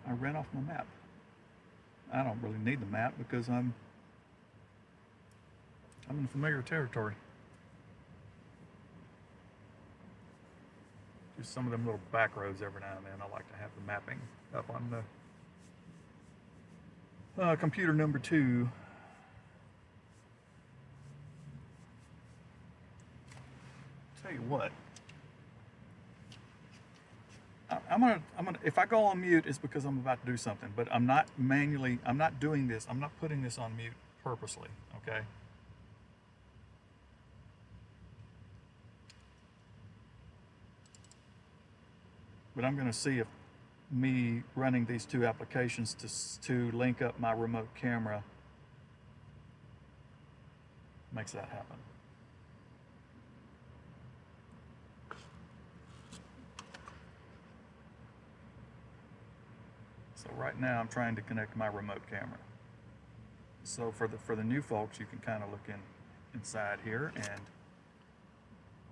I ran off my map. I don't really need the map because I'm in familiar territory. Just some of them little back roads every now and then. I like to have the mapping up on the computer number 2. Tell you what. I'm gonna, if I go on mute, it's because I'm about to do something, but I'm not doing this, I'm not putting this on mute purposely, okay? But I'm gonna see if me running these 2 applications to link up my remote camera makes that happen. So right now I'm trying to connect my remote camera. So for the new folks, you can kind of look inside here, and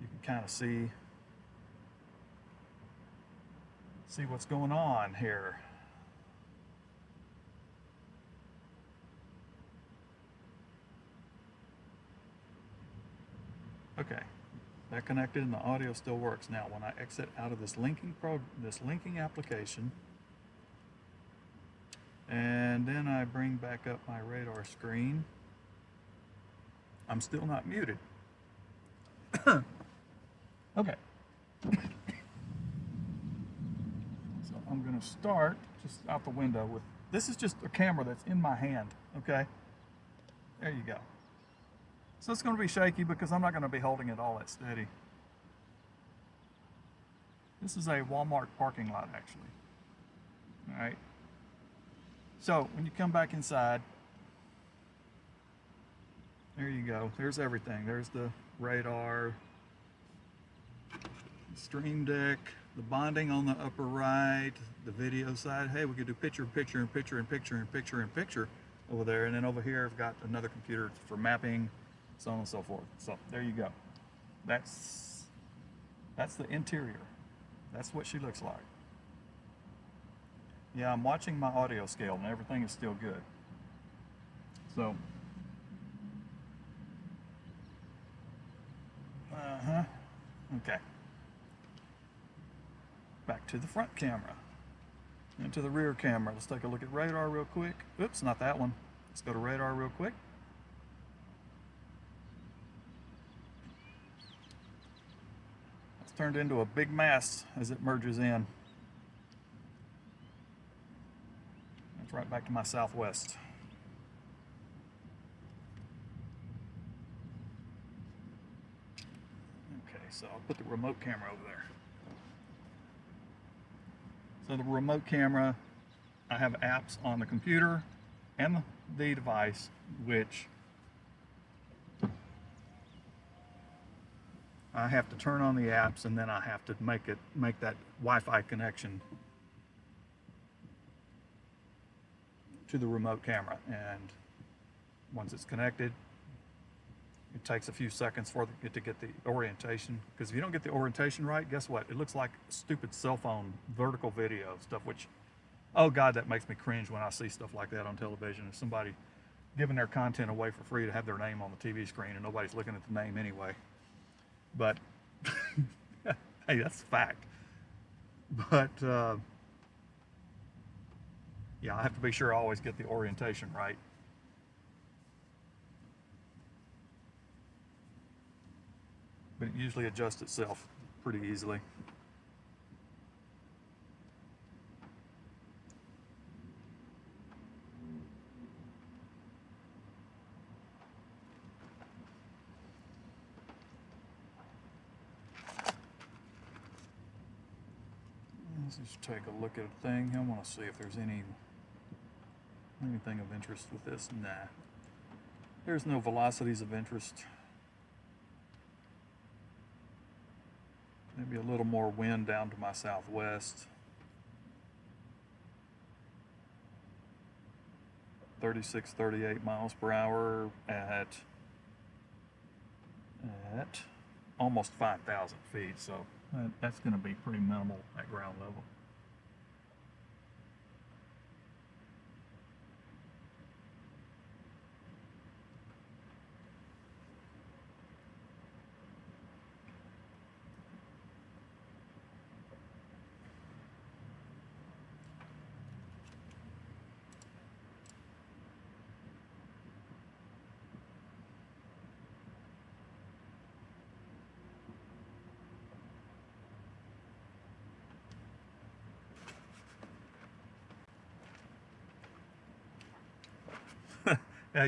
you can kind of see what's going on here. Okay, that connected and the audio still works. Now when I exit out of this linking application, and then I bring back up my radar screen, I'm still not muted. Okay. So I'm going to start just out the window with, this is just a camera that's in my hand, okay? There you go. So it's going to be shaky because I'm not going to be holding it all that steady. This is a Walmart parking lot, actually. All right. So when you come back inside, there you go. There's everything. There's the radar, stream deck, the bonding on the upper right, the video side. Hey, we could do picture, picture, and picture, and picture, and picture, and picture over there. And then over here, I've got another computer for mapping, so on and so forth. So there you go. That's the interior. That's what she looks like. Yeah, I'm watching my audio scale and everything is still good. So, okay. Back to the front camera. And to the rear camera. Let's take a look at radar real quick. Oops, not that one. Let's go to radar real quick. It's turned into a big mass as it merges in. right back to my southwest. Okay, so I'll put the remote camera over there. So the remote camera, I have apps on the computer and the device, which I have to turn on the apps, and then I have to make that Wi-Fi connection to the remote camera. And once it's connected, it takes a few seconds for it to get the orientation. Because if you don't get the orientation right, guess what? It looks like stupid cell phone vertical video stuff, which, oh God, that makes me cringe when I see stuff like that on television. If somebody giving their content away for free to have their name on the TV screen and nobody's looking at the name anyway. But hey, that's a fact. But yeah, I have to be sure I always get the orientation right. But it usually adjusts itself pretty easily. Let's just take a look at a thing. I want to see if there's anything of interest with this. Nah. There's no velocities of interest. Maybe a little more wind down to my southwest. 36, 38 miles per hour at almost 5,000 feet. So that's going to be pretty minimal at ground level.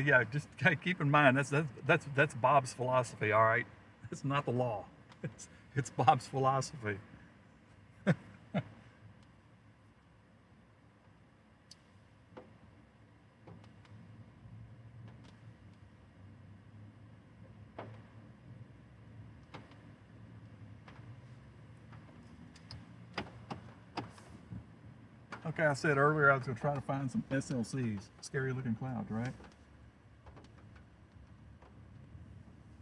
Yeah, just keep in mind that's Bob's philosophy. All right, it's not the law. It's Bob's philosophy. Okay, I said earlier I was going to try to find some SLCs, scary looking clouds, right?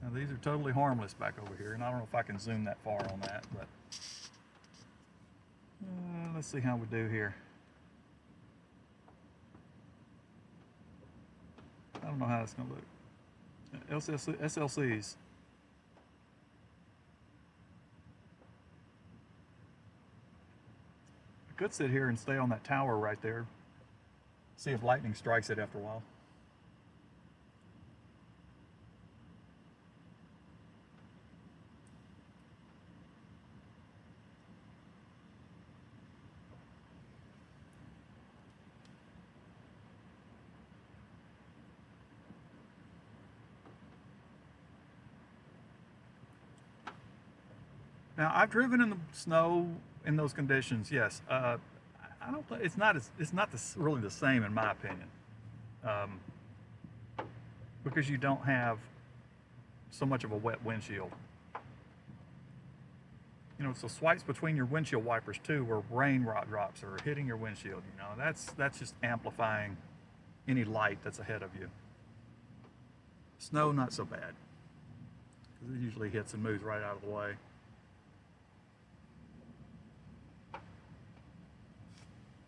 Now these are totally harmless back over here, and I don't know if I can zoom that far on that, but let's see how we do here. I don't know how it's going to look. SLCs. I could sit here and stay on that tower right there, see if lightning strikes it after a while. Now, I've driven in the snow in those conditions. Yes, I don't. It's not really the same in my opinion, because you don't have so much of a wet windshield. You know, it's the swipes between your windshield wipers too, where raindrop drops are hitting your windshield. You know, that's just amplifying any light that's ahead of you. Snow, not so bad, because it usually hits and moves right out of the way.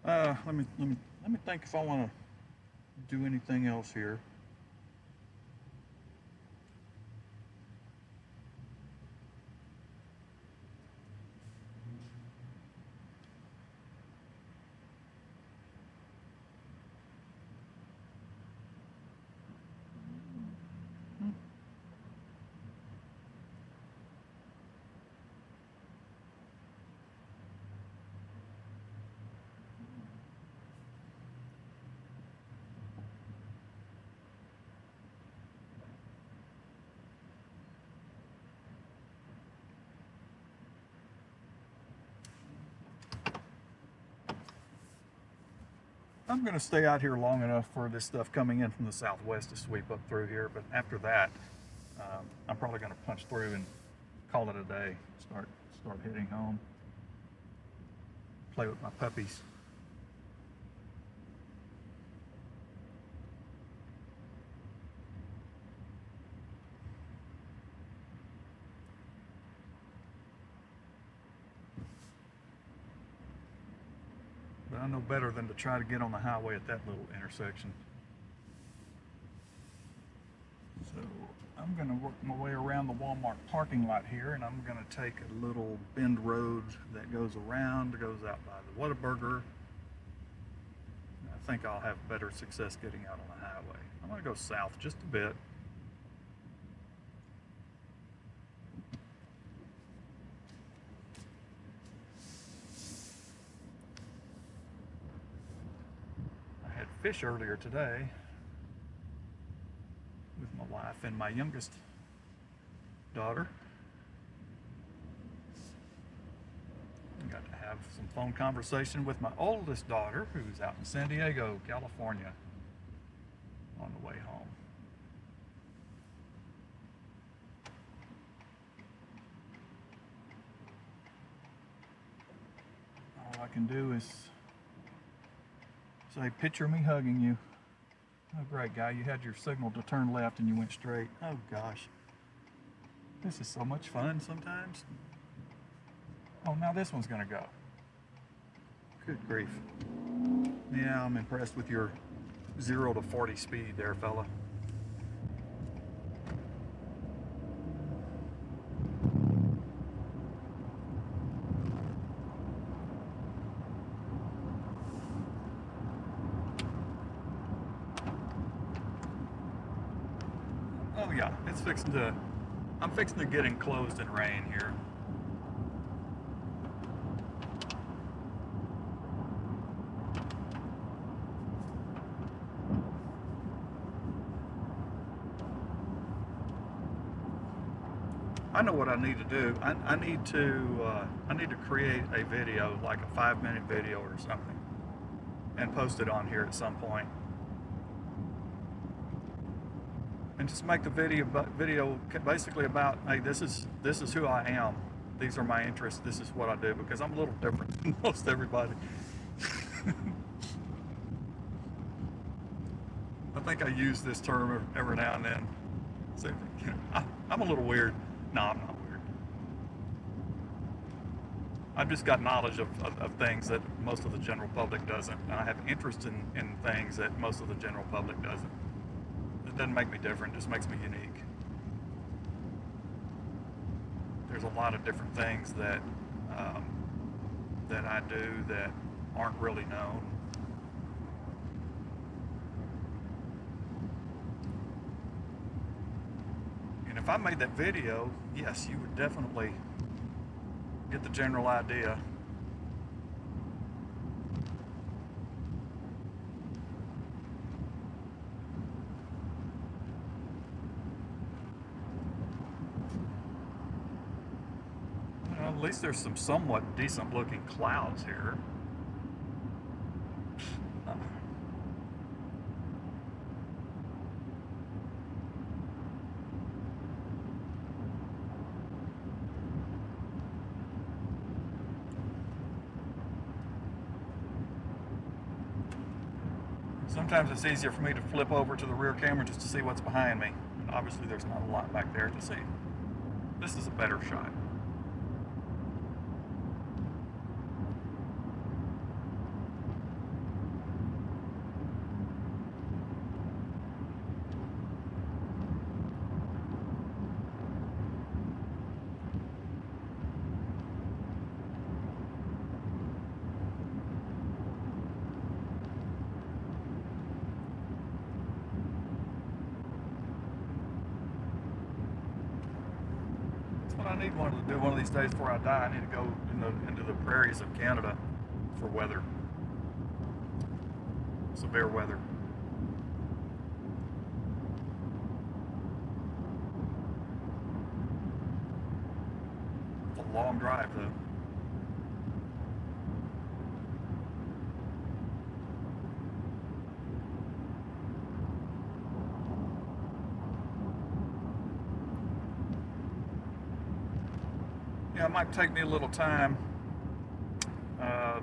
Let me think if I want to do anything else here. I'm going to stay out here long enough for this stuff coming in from the southwest to sweep up through here, but after that, I'm probably going to punch through and call it a day. Start heading home. Play with my puppies. But I know better than to try to get on the highway at that little intersection. So I'm going to work my way around the Walmart parking lot here, and I'm going to take a little bend road that goes around, goes out by the Whataburger. I think I'll have better success getting out on the highway. I'm going to go south just a bit. I had fish earlier today with my wife and my youngest daughter. I got to have some phone conversation with my oldest daughter, who's out in San Diego, California, on the way home. All I can do is say, picture me hugging you. Oh, great guy, you had your signal to turn left and you went straight. Oh gosh, this is so much fun sometimes. Oh, now this one's gonna go. Good grief. Yeah, I'm impressed with your 0 to 40 speed there, fella. Oh yeah, I'm fixing to get enclosed in rain here. I know what I need to do. I need to create a video, like a 5-minute video or something, and post it on here at some point. And just make the video basically about, hey, this is who I am. These are my interests. This is what I do, because I'm a little different than most everybody. I think I use this term every now and then. So, I'm a little weird. No, I'm not weird. I've just got knowledge of things that most of the general public doesn't. And I have interest in things that most of the general public doesn't. It doesn't make me different, it just makes me unique. There's a lot of different things that I do that aren't really known. And if I made that video, yes, you would definitely get the general idea. Well, at least there's some somewhat decent looking clouds here. Sometimes it's easier for me to flip over to the rear camera just to see what's behind me. And obviously there's not a lot back there to see. This is a better shot. I need to do one of these days before I die. I need to go into the prairies of Canada for weather, severe weather. It's a long drive though. Yeah, it might take me a little time to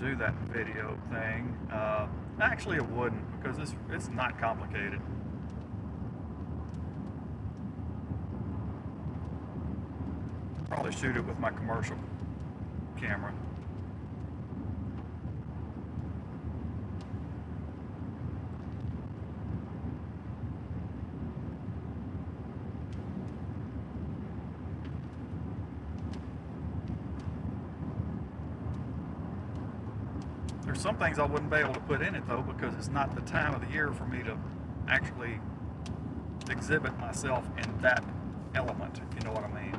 do that video thing. Actually, it wouldn't, because it's not complicated. Probably shoot it with my commercial camera. There's some things I wouldn't be able to put in it though, because it's not the time of the year for me to actually exhibit myself in that element, if you know what I mean.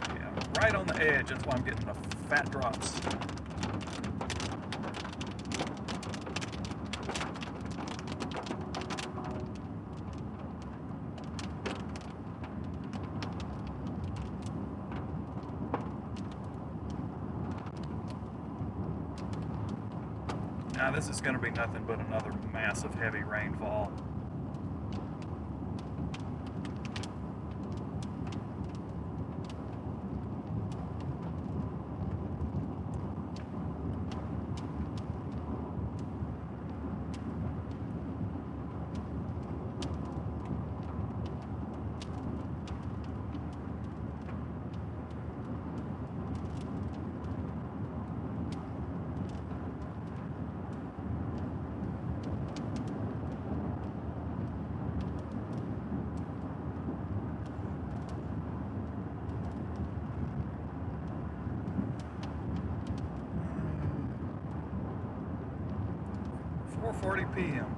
Yeah, right on the edge, that's why I'm getting the fat drops. Now this is going to be nothing but another massive heavy rainfall. Four 4:40 p.m.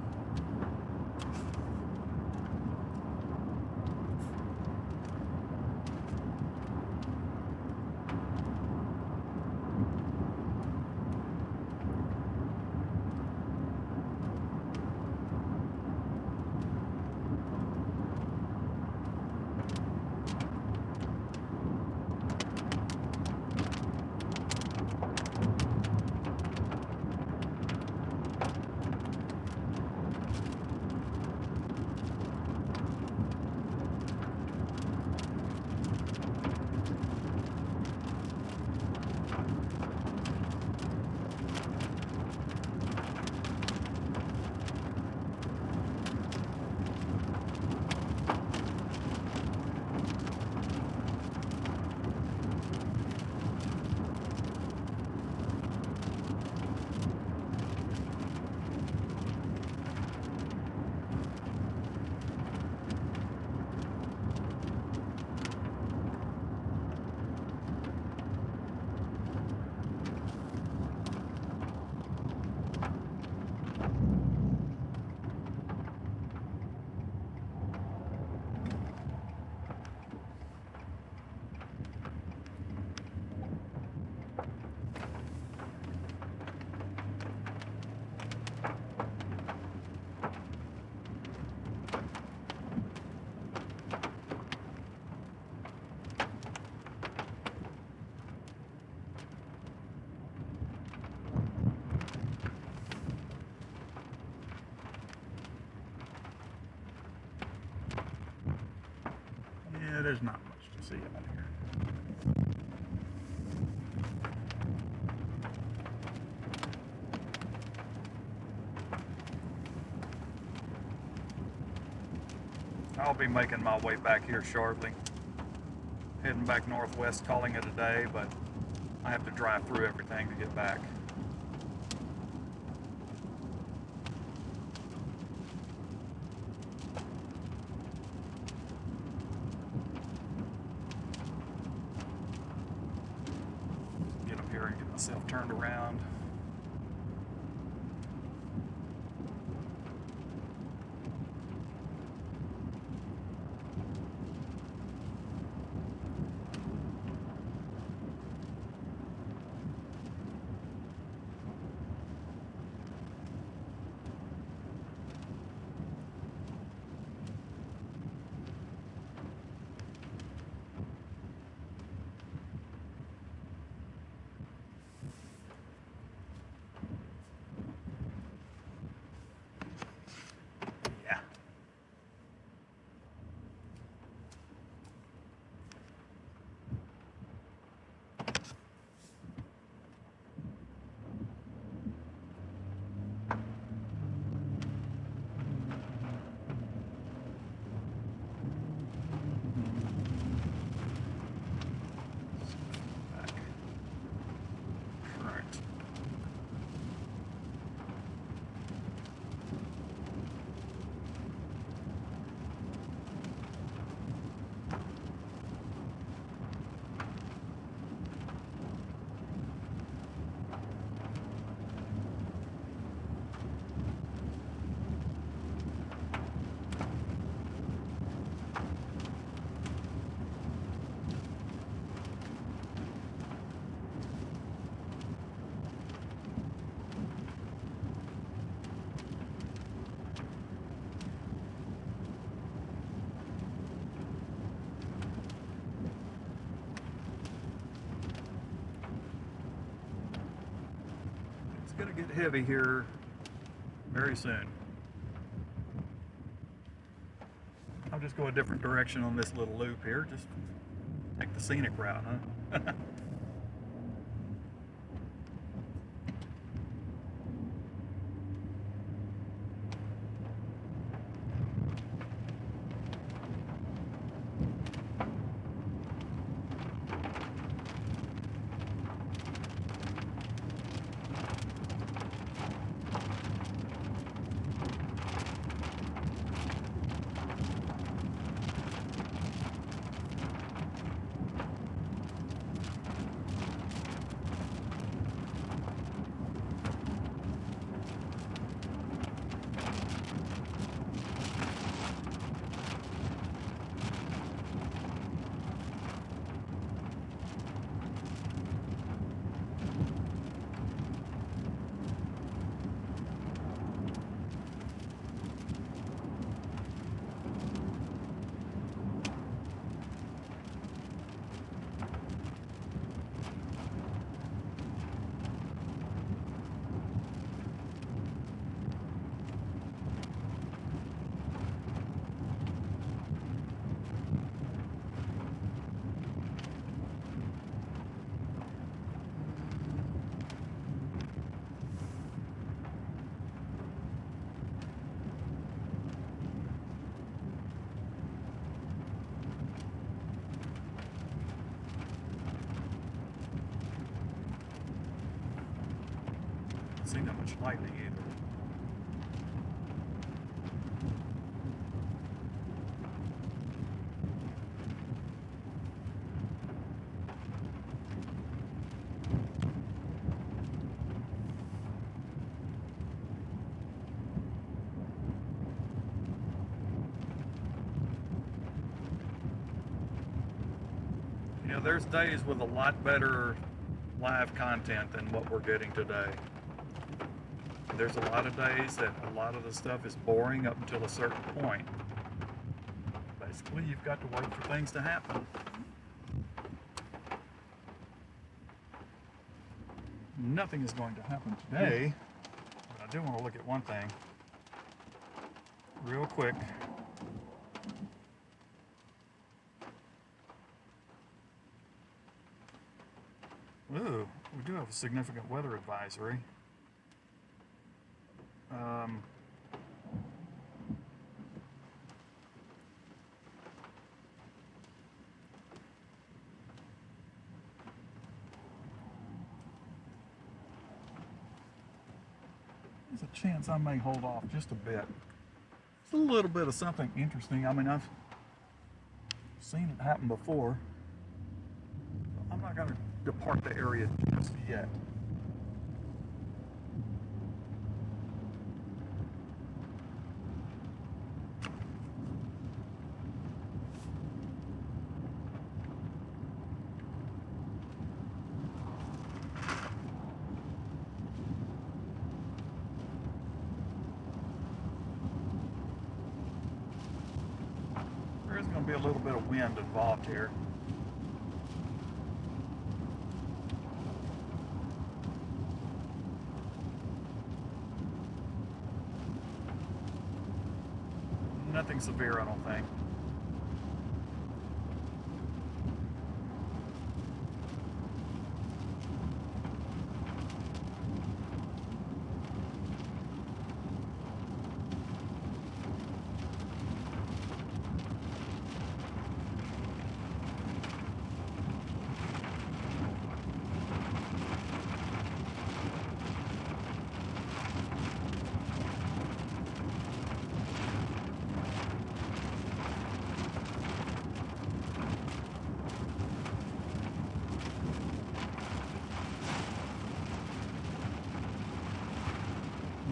There's not much to see out here. I'll be making my way back here shortly. Heading back northwest, calling it a day, but I have to drive through everything to get back. Get up here and get myself turned around. going to get heavy here very soon. I'll just go a different direction on this little loop here. Just take the scenic route, huh? See that much lightning either. You know, there's days with a lot better live content than what we're getting today. There's a lot of days that a lot of the stuff is boring up until a certain point. Basically, you've got to wait for things to happen. Nothing is going to happen today, but I do want to look at one thing real quick. Ooh, we do have a significant weather advisory. There's a chance I may hold off just a bit. It's a little bit of something interesting. I mean, I've seen it happen before. I'm not going to depart the area just yet. There's going to be a little bit of wind involved here. Nothing severe, I don't think.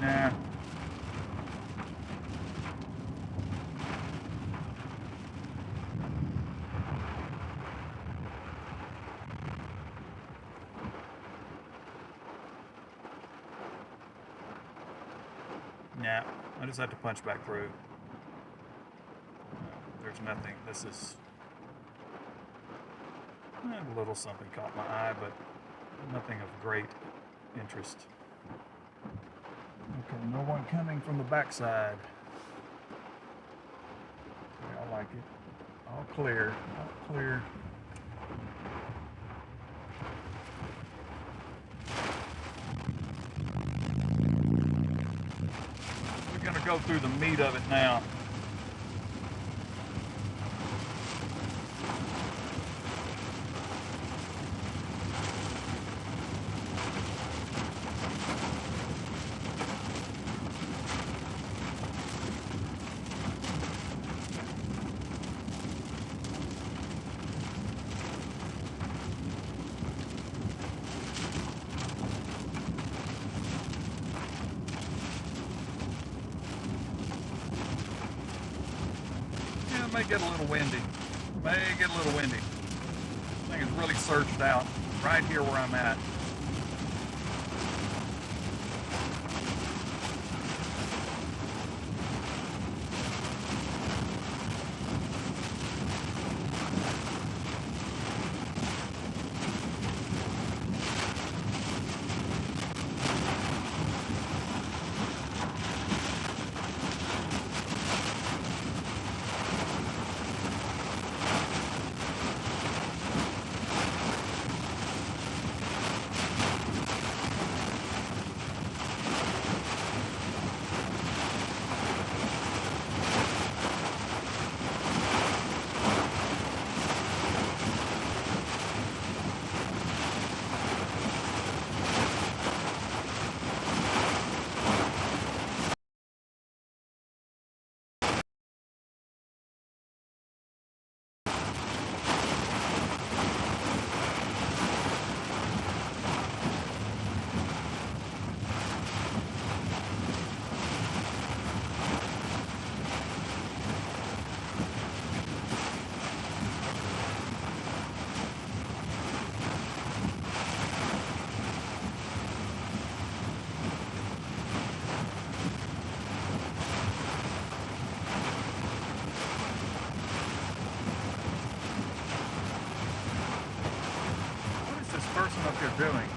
Nah. Nah, I just have to punch back through. There's nothing. This is a little something caught my eye, but nothing of great interest. Okay, no one coming from the backside. Okay, I like it. All clear. All clear. We're going to go through the meat of it now. Yeah, it may get a little windy. May get a little windy. I think it's really surged out right here where I'm at. What is this person up here doing?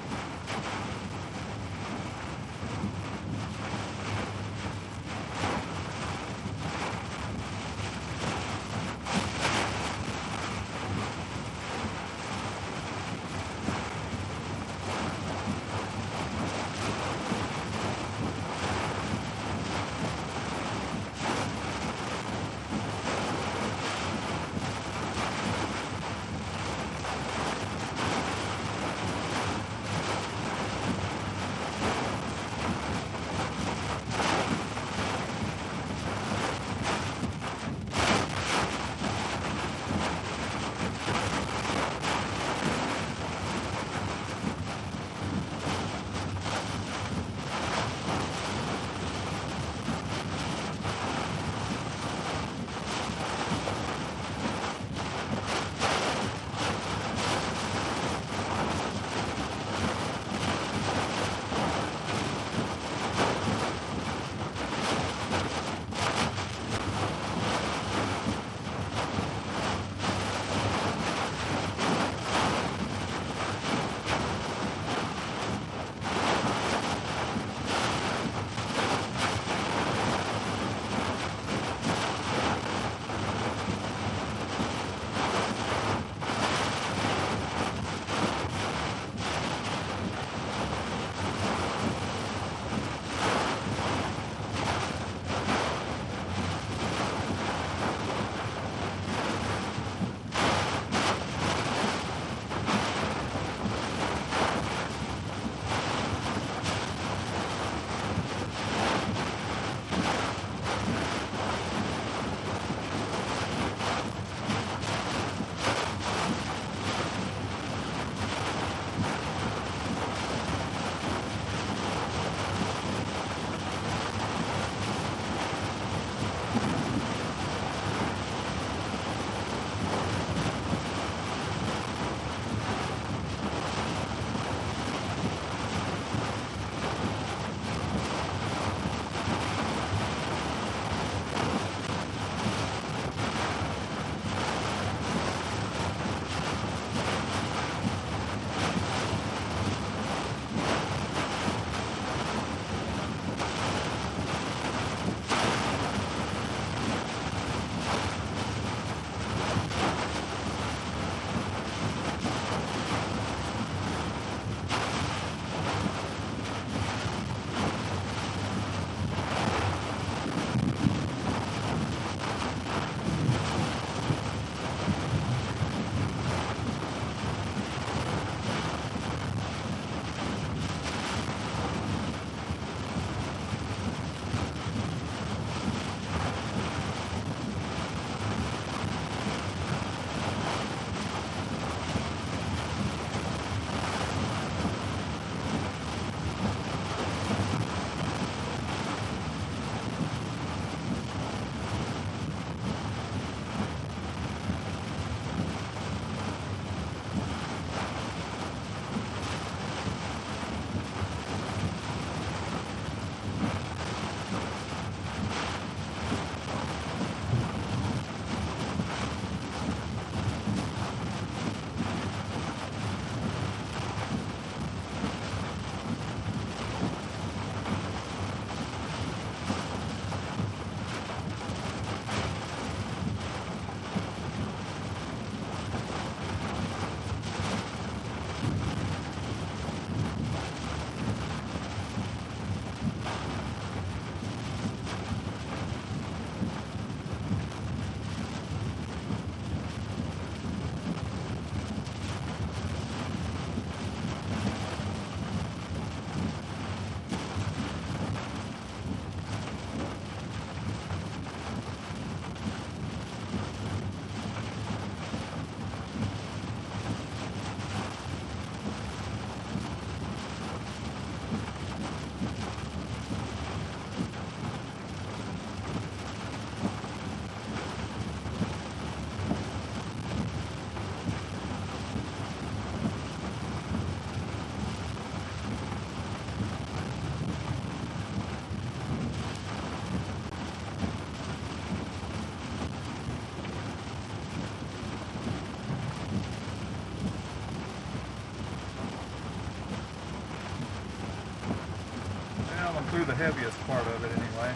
do the heaviest part of it anyway.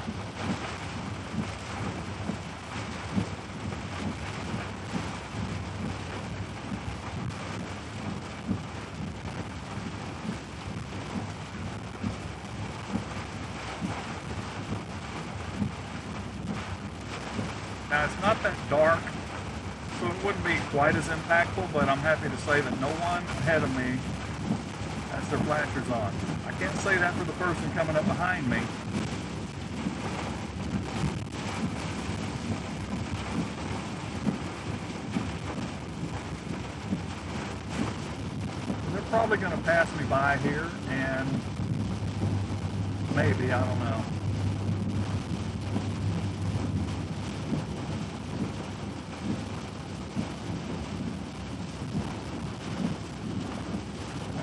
Now it's not that dark, so it wouldn't be quite as impactful, but I'm happy to say that no one ahead of me has their flashers on. I can't say that for the person coming up behind me. They're probably going to pass me by here, and maybe, I don't know.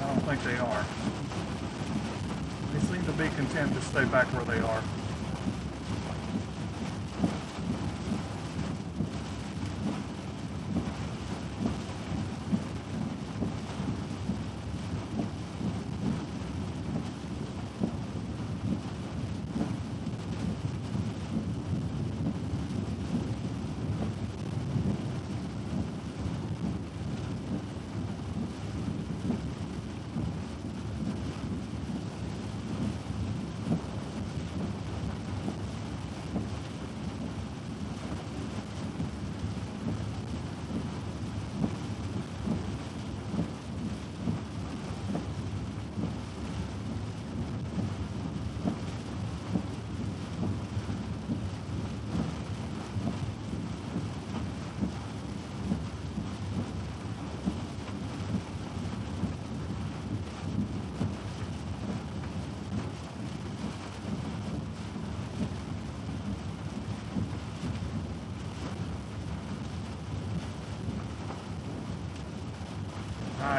I think they are. They seem to be content to stay back where they are.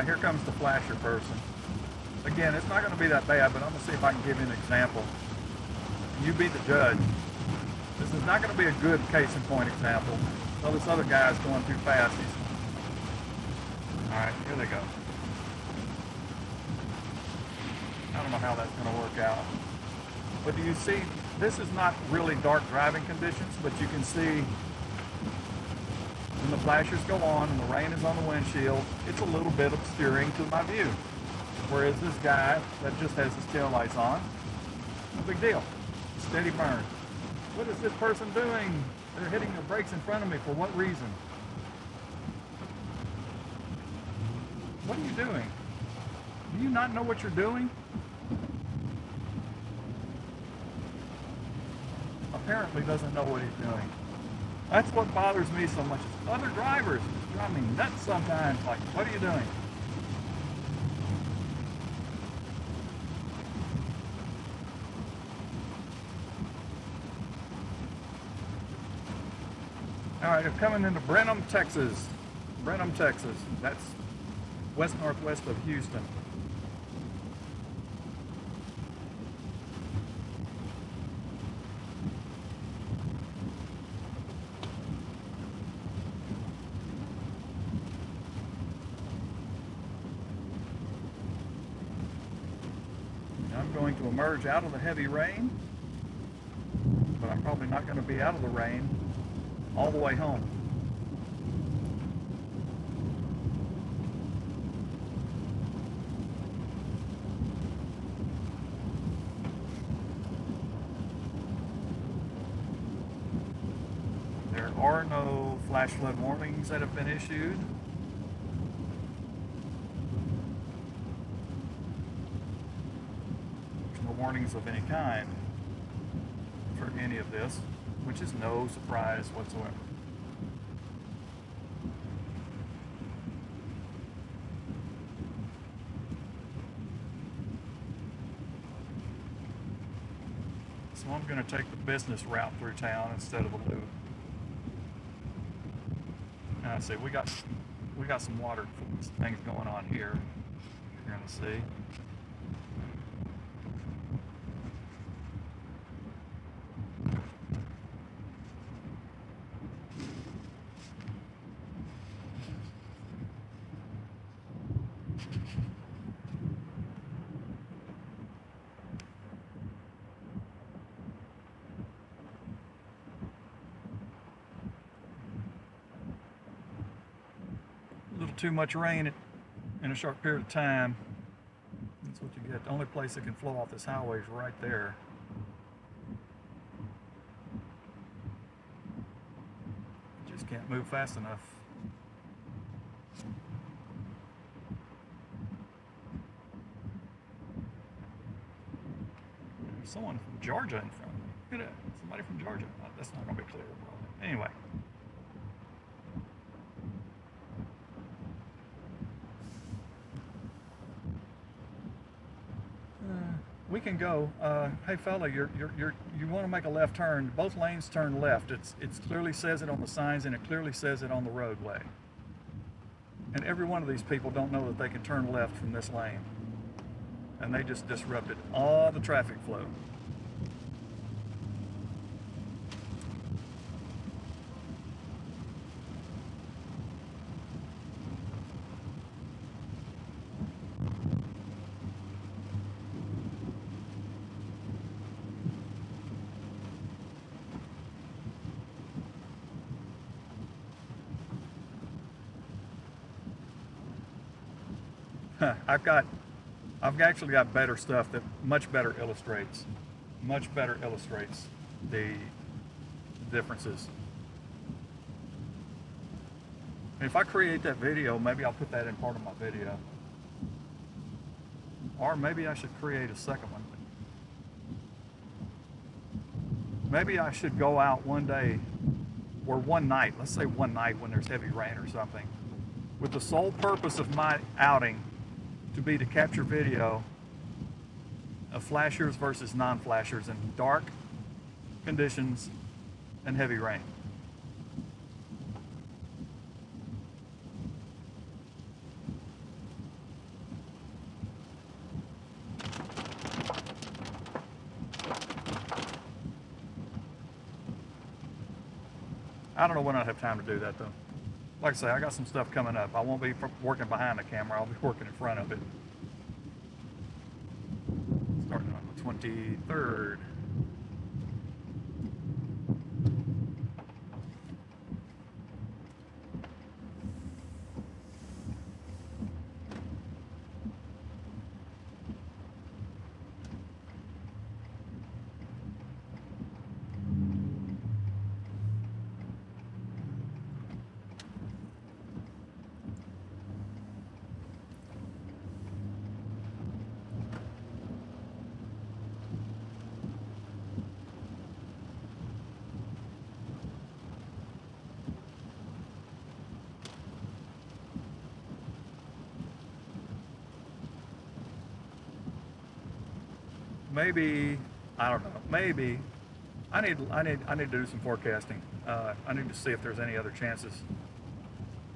Here comes the flasher person. Again, it's not going to be that bad, but I'm going to see if I can give you an example. You be the judge. This is not going to be a good case in point example. So this other guy's going too fast. All right, here they go. I don't know how that's going to work out. But do you see, this is not really dark driving conditions, but you can see when the flashers go on and the rain is on the windshield, it's a little bit obscuring to my view. Whereas this guy that just has his tail lights on, no big deal. Steady burn. What is this person doing? They're hitting the brakes in front of me. For what reason? What are you doing? Do you not know what you're doing? Apparently doesn't know what he's doing. That's what bothers me so much. Is other drivers drive me nuts sometimes. Like, what are you doing? All right, they're coming into Brenham, Texas. Brenham, Texas. That's west-northwest of Houston. I'm going to emerge out of the heavy rain, but I'm probably not going to be out of the rain all the way home. There are no flash flood warnings that have been issued. Warnings of any kind for any of this, which is no surprise whatsoever. So I'm going to take the business route through town instead of a loop. And I see we got some water things going on here. You're going to see. get too much rain in a short period of time, that's what you get. The only place that can flow off this highway is right there. Just can't move fast enough. There's someone from Georgia in front of me. Look at that. Somebody from Georgia. Oh, that's not going to be clear. Anyway. We can go. Hey fella, you want to make a left turn? Both lanes turn left. It clearly says it on the signs, and it clearly says it on the roadway. And every one of these people don't know that they can turn left from this lane, and they just disrupted all the traffic flow. I've actually got better stuff that much better illustrates the differences. And if I create that video, maybe I'll put that in part of my video. Or maybe I should create a second one. Maybe I should go out one day or one night, let's say one night when there's heavy rain or something, with the sole purpose of my outing to be to capture video of flashers versus non-flashers in dark conditions and heavy rain. I don't know when I'll have time to do that though. Like I say, I got some stuff coming up. I won't be working behind the camera, I'll be working in front of it. Starting on the 23rd. Maybe, I don't know, maybe I need to do some forecasting. I need to see if there's any other chances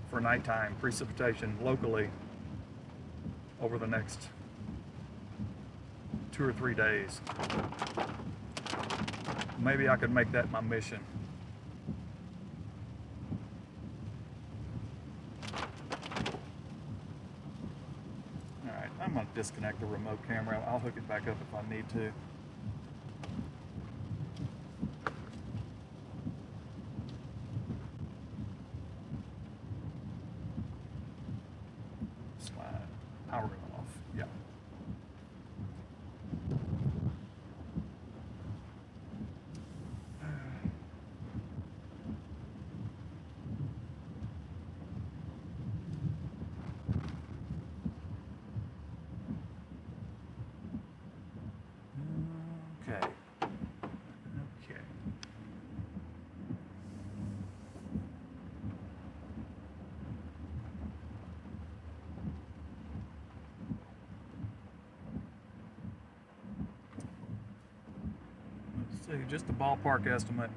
for nighttime precipitation locally over the next 2 or 3 days. Maybe I could make that my mission. I'm going to disconnect the remote camera. I'll hook it back up if I need to. Slide power off. Yeah. Just a ballpark estimate.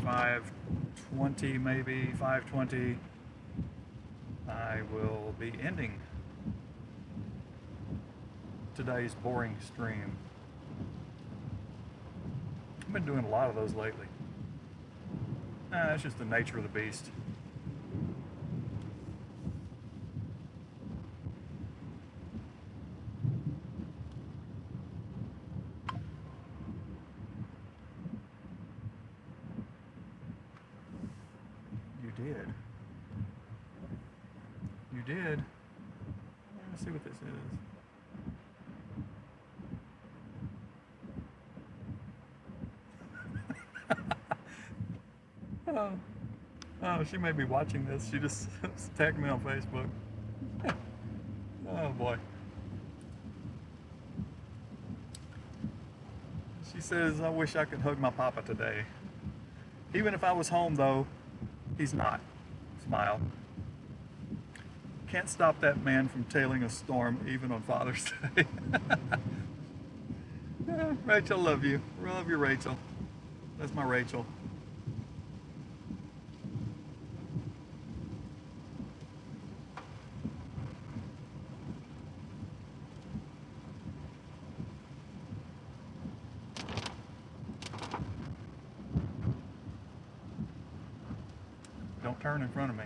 5:20, maybe 5:20. I will be ending today's boring stream. I've been doing a lot of those lately. It's just the nature of the beast. did. Let's see what this is. Oh, she may be watching this. She just tagged me on Facebook. Oh boy. She says, I wish I could hug my papa today. Even if I was home though, he's not. Smile. Can't stop that man from tailing a storm even on Father's Day. Rachel, love you. Love you, Rachel. That's my Rachel. Don't turn in front of me.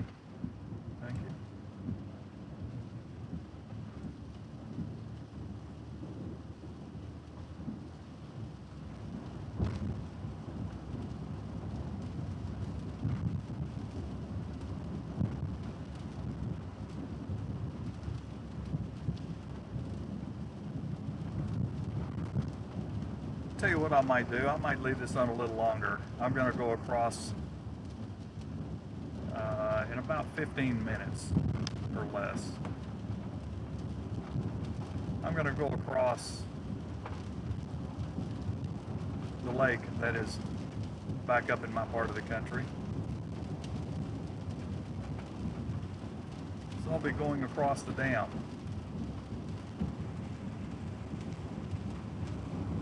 Thank you. Tell you what I might do. I might leave this on a little longer. I'm going to go across in about 15 minutes or less. I'm going to go across the lake that is back up in my part of the country. So I'll be going across the dam.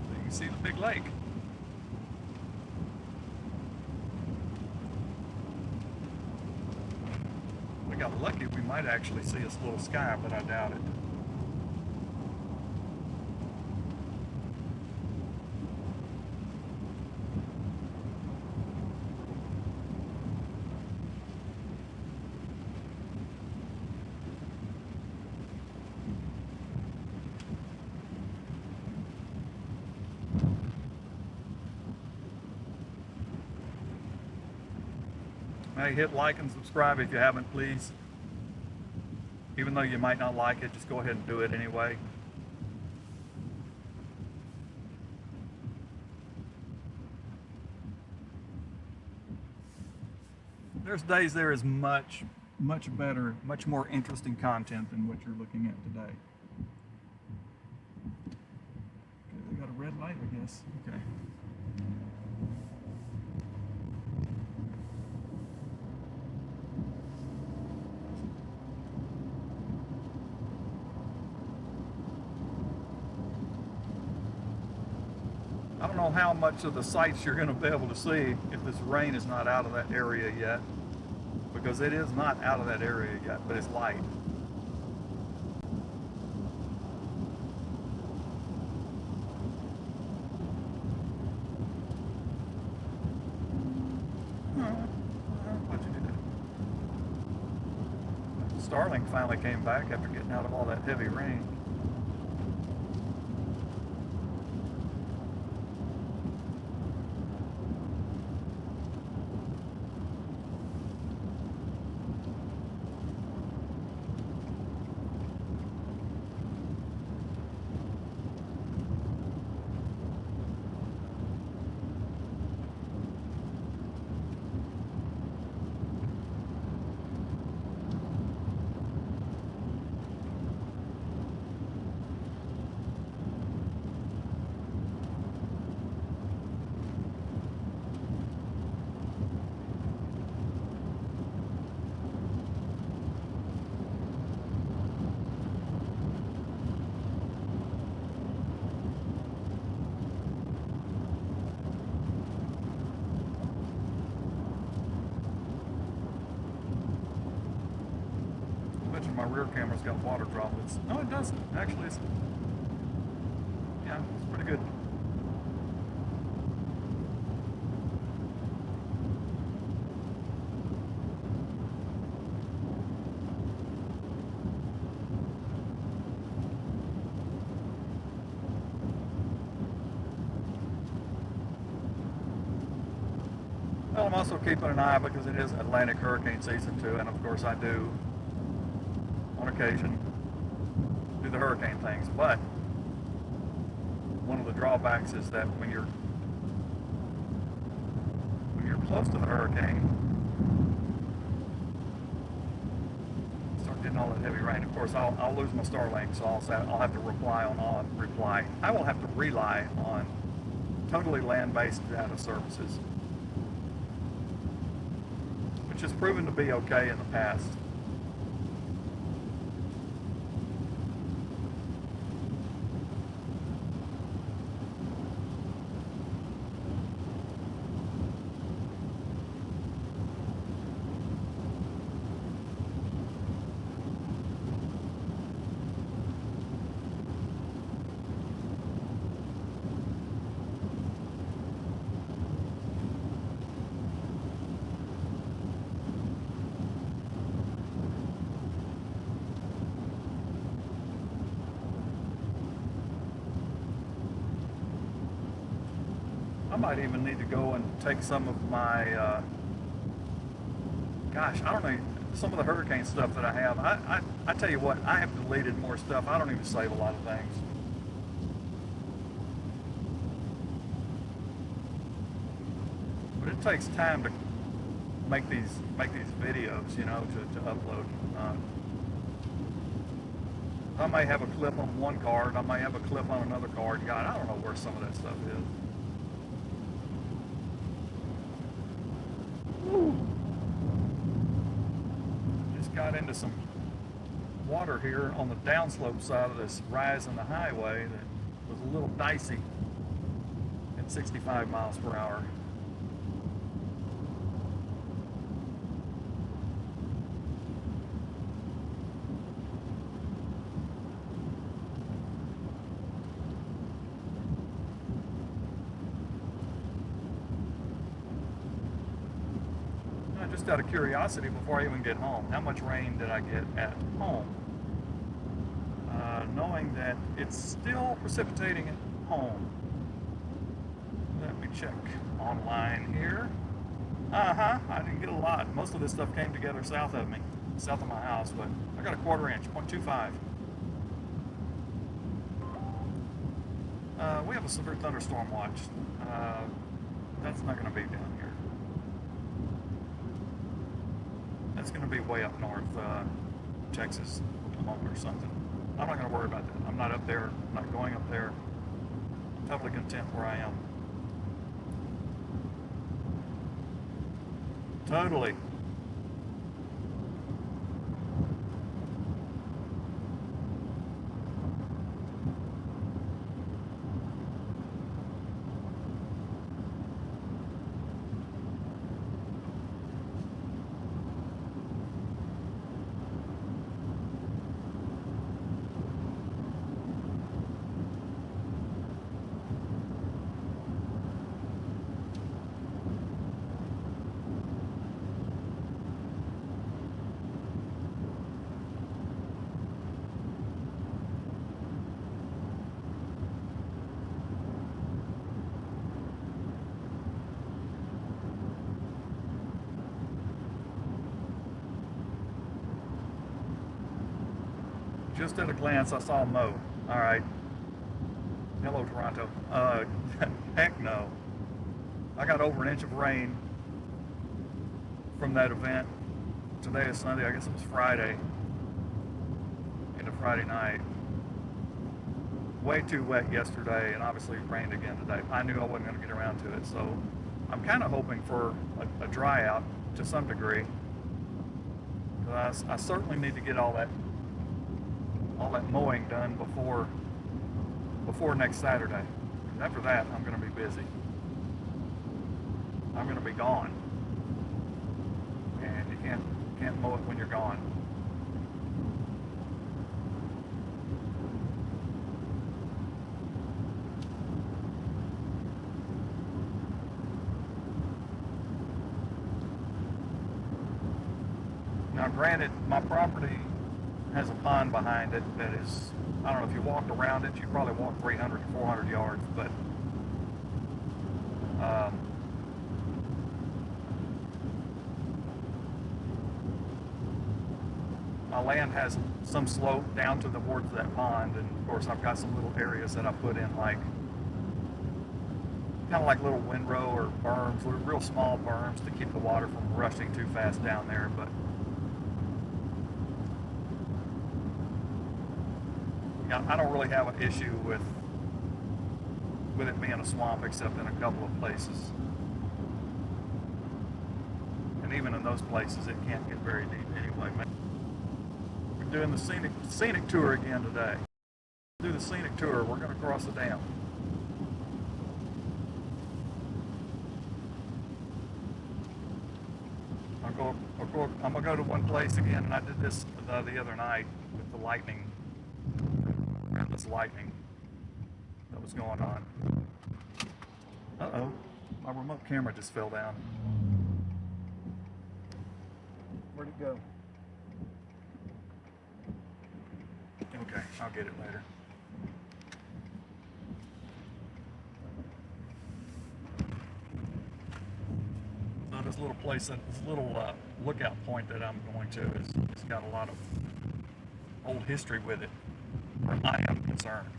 So you can see the big lake. If we got lucky, we might actually see a little sky, but I doubt it. Hey, hit like and subscribe if you haven't, please. Even though you might not like it, just go ahead and do it anyway. There's days there is much better, much more interesting content than what you're looking at today. Okay, they got a red light, I guess. Okay. I don't know how much of the sights you're going to be able to see if this rain is not out of that area yet, because it is not out of that area yet, but it's light. What'd you do? Starling finally came back after getting out of all that heavy rain. My rear camera's got water droplets. No, it doesn't. Actually, it's, yeah, it's pretty good. Well, I'm also keeping an eye because it is Atlantic hurricane season too, and of course I do on occasion do the hurricane things, but one of the drawbacks is that when you're close to the hurricane, start getting all that heavy rain. Of course, I'll lose my Starlink, so I'll have to I will have to rely on totally land-based data services, which has proven to be okay in the past. I might even need to go and take some of my, gosh, I don't know, some of the hurricane stuff that I have. I tell you what, I have deleted more stuff. I don't even save a lot of things. But it takes time to make these videos, you know, to upload. I may have a clip on one card. I may have a clip on another card. God, I don't know where some of that stuff is. Just got into some water here on the downslope side of this rise in the highway that was a little dicey at 65 miles per hour. Just out of curiosity, before I even get home, how much rain did I get at home? Knowing that it's still precipitating at home. Let me check online here. I didn't get a lot. Most of this stuff came together south of me, south of my house, but I got a 1/4 inch, 0.25. We have a severe thunderstorm watch. That's not going to be down here. It's going to be way up north, Texas, Oklahoma or something. I'm not going to worry about that. I'm not up there. I'm not going up there. I'm totally content where I am. Totally. Just at a glance, I saw Mo. All right. Hello, Toronto. Heck no. I got over an inch of rain from that event. Today is Sunday. I guess it was Friday. Into Friday night. Way too wet yesterday, and obviously it rained again today. I knew I wasn't going to get around to it, so I'm kind of hoping for a dry out to some degree. I certainly need to get all that mowing done before next Saturday. After that, I'm going to be busy. I'm going to be gone, and you can't mow it when you're gone. Now, granted, my property has a pond behind it that is, I don't know, if you walked around it, you probably walk 300 to 400 yards, but my land has some slope down to the towards that pond, and of course I've got some little areas that I put in, like kind of like little windrow or berms, real small berms to keep the water from rushing too fast down there. But yeah, I don't really have an issue with it being a swamp, except in a couple of places. And even in those places, it can't get very deep anyway. We're doing the scenic tour again today. Do the scenic tour. We're going to cross the dam. I'm gonna go to one place again, and I did this the other night with the lightning. This lightning that was going on. Uh-oh, my remote camera just fell down. Where'd it go? Okay, I'll get it later. So this little place, this little lookout point that I'm going to, it's got a lot of old history with it, where I am concerned,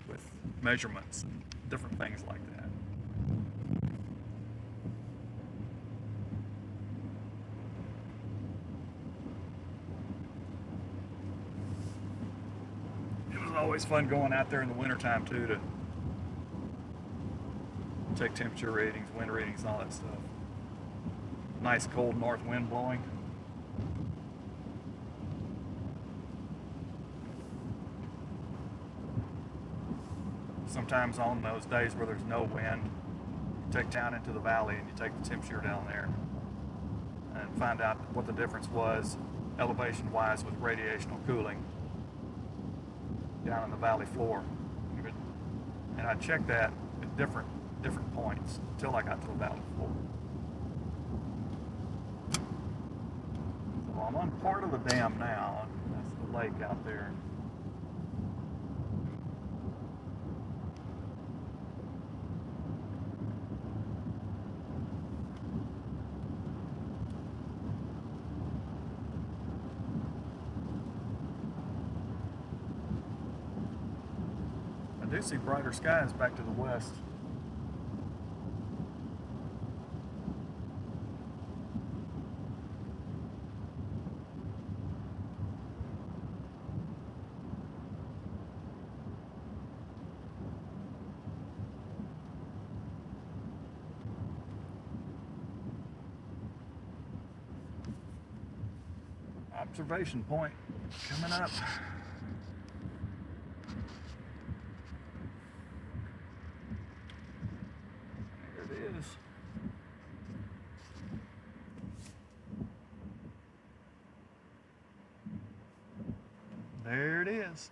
with measurements and different things like that. It was always fun going out there in the wintertime too, to take temperature readings, wind readings, and all that stuff. Nice cold north wind blowing. Sometimes on those days where there's no wind, you take down into the valley and you take the temperature down there and find out what the difference was elevation wise with radiational cooling down in the valley floor. And I checked that at different points until I got to the valley floor. So I'm on part of the dam now. That's the lake out there. I do see brighter skies back to the west. Observation point coming up. There it is. There it is.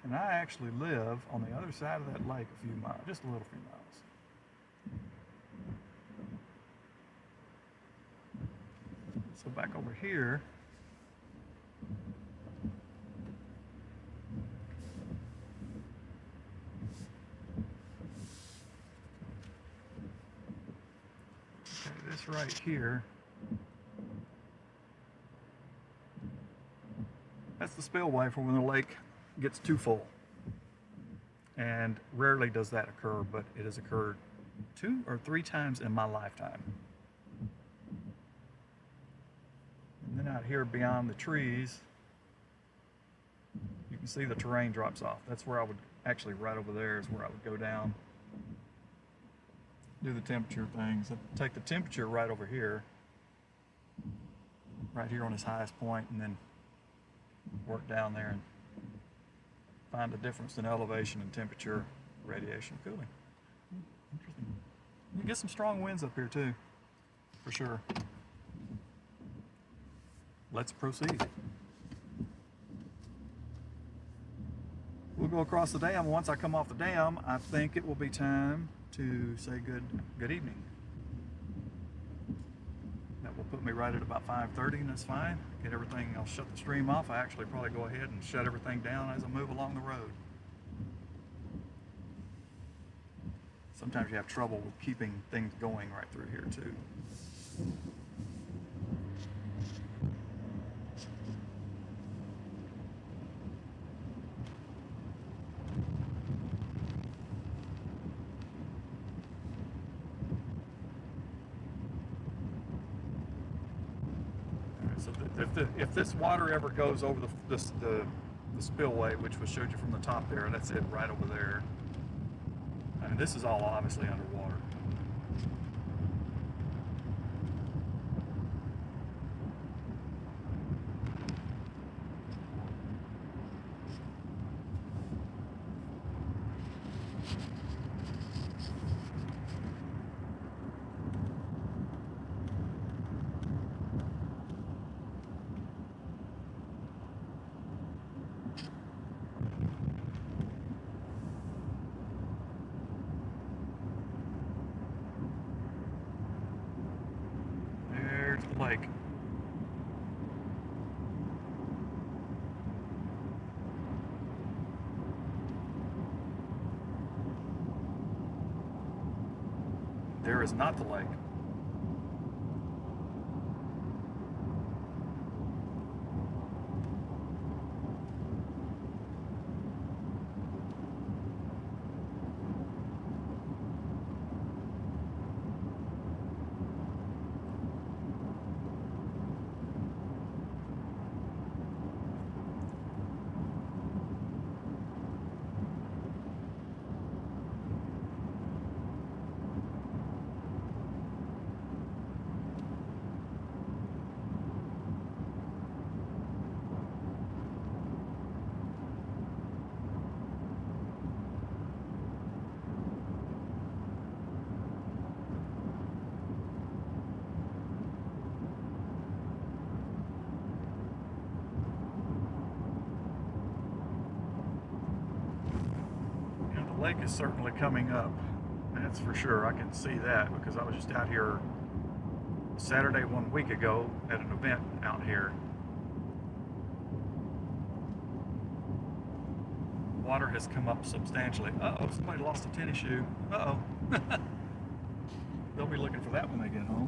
And I actually live on the other side of that lake a few miles, just a little few miles. So back over here, okay, this right here, that's the spillway for when the lake gets too full. And rarely does that occur, but it has occurred 2 or 3 times in my lifetime. And then out here beyond the trees, you can see the terrain drops off. That's where I would actually, right over there is where I would go down, do the temperature things. I'd take the temperature right over here, right here on its highest point, and then work down there and find the difference in elevation and temperature, radiation, cooling. Interesting. You get some strong winds up here too, for sure. Let's proceed. We'll go across the dam. Once I come off the dam, I think it will be time to say good evening. That will put me right at about 5:30, and that's fine. Get everything, I'll shut the stream off. I actually probably go ahead and shut everything down as I move along the road. sometimes you have trouble with keeping things going right through here too. So if this water ever goes over the spillway, which was showed you from the top there, that's it right over there. I mean, this is all obviously underwater. There's the lake. There is not the lake. The lake is certainly coming up, that's for sure. I can see that because I was just out here Saturday 1 week ago at an event out here. Water has come up substantially. Uh-oh, somebody lost a tennis shoe. Uh-oh. They'll be looking for that when they get home.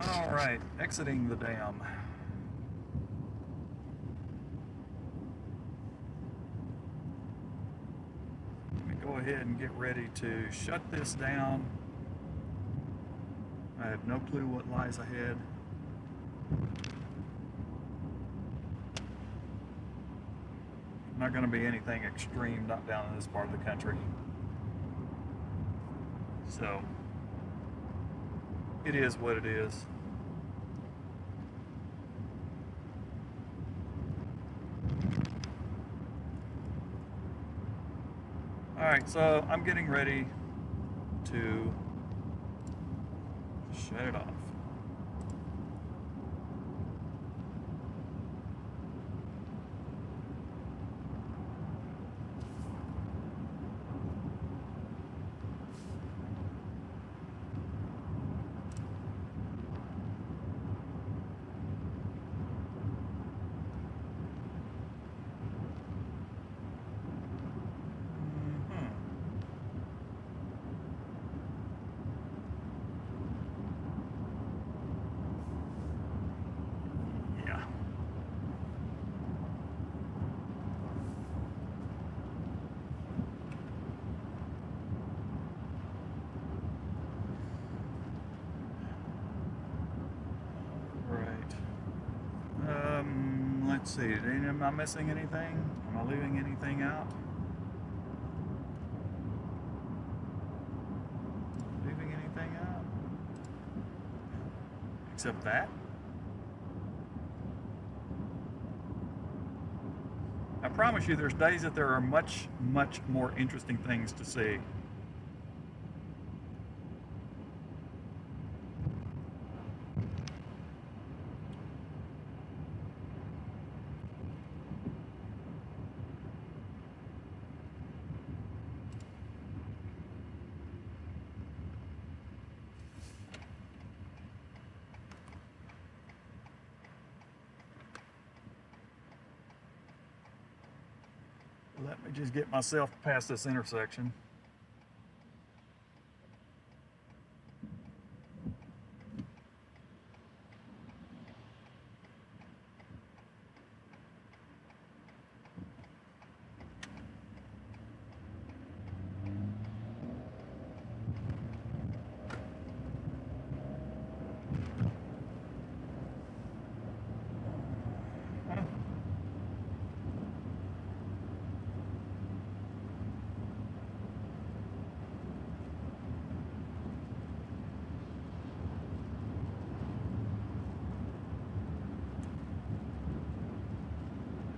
All right, exiting the dam. Let me go ahead and get ready to shut this down. I have no clue what lies ahead. Not going to be anything extreme, not down in this part of the country. So, it is what it is. Alright, so I'm getting ready to shut it off. Let's see, am I missing anything? Am I leaving anything out? Leaving anything out? Except that? I promise you there's days that there are much, much more interesting things to see. Let me just get myself past this intersection.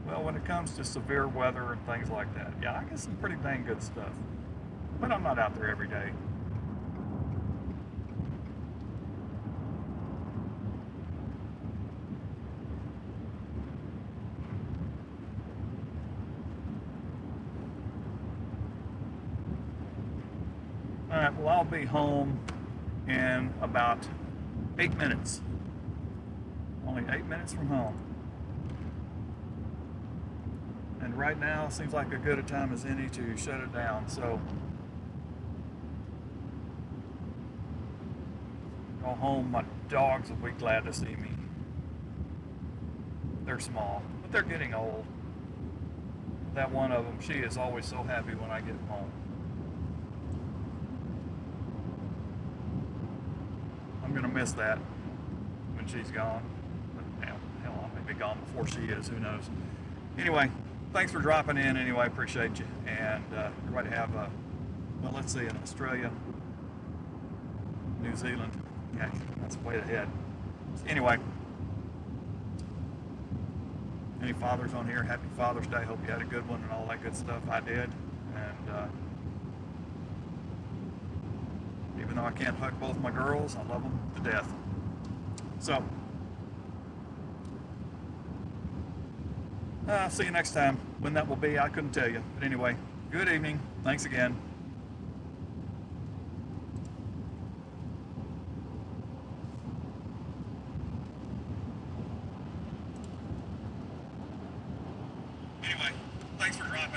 Well, when it comes to severe weather and things like that, yeah, I get some pretty dang good stuff. But I'm not out there every day. All right, well, I'll be home in about 8 minutes. Only 8 minutes from home. And right now seems like a good a time as any to shut it down. So go home. My dogs will be glad to see me. They're small, but they're getting old. That one of them, she is always so happy when I get home. I'm gonna miss that when she's gone. But hell, I may be gone before she is. Who knows? Anyway, thanks for dropping in. Anyway, appreciate you. And everybody have a, well, let's see, in Australia, New Zealand. Yeah, that's way ahead. Anyway, any fathers on here? Happy Father's Day. Hope you had a good one and all that good stuff. I did. And even though I can't hug both my girls, I love them to death. So, I'll see you next time. When that will be, I couldn't tell you. But anyway, good evening. Thanks again. Anyway, thanks for dropping.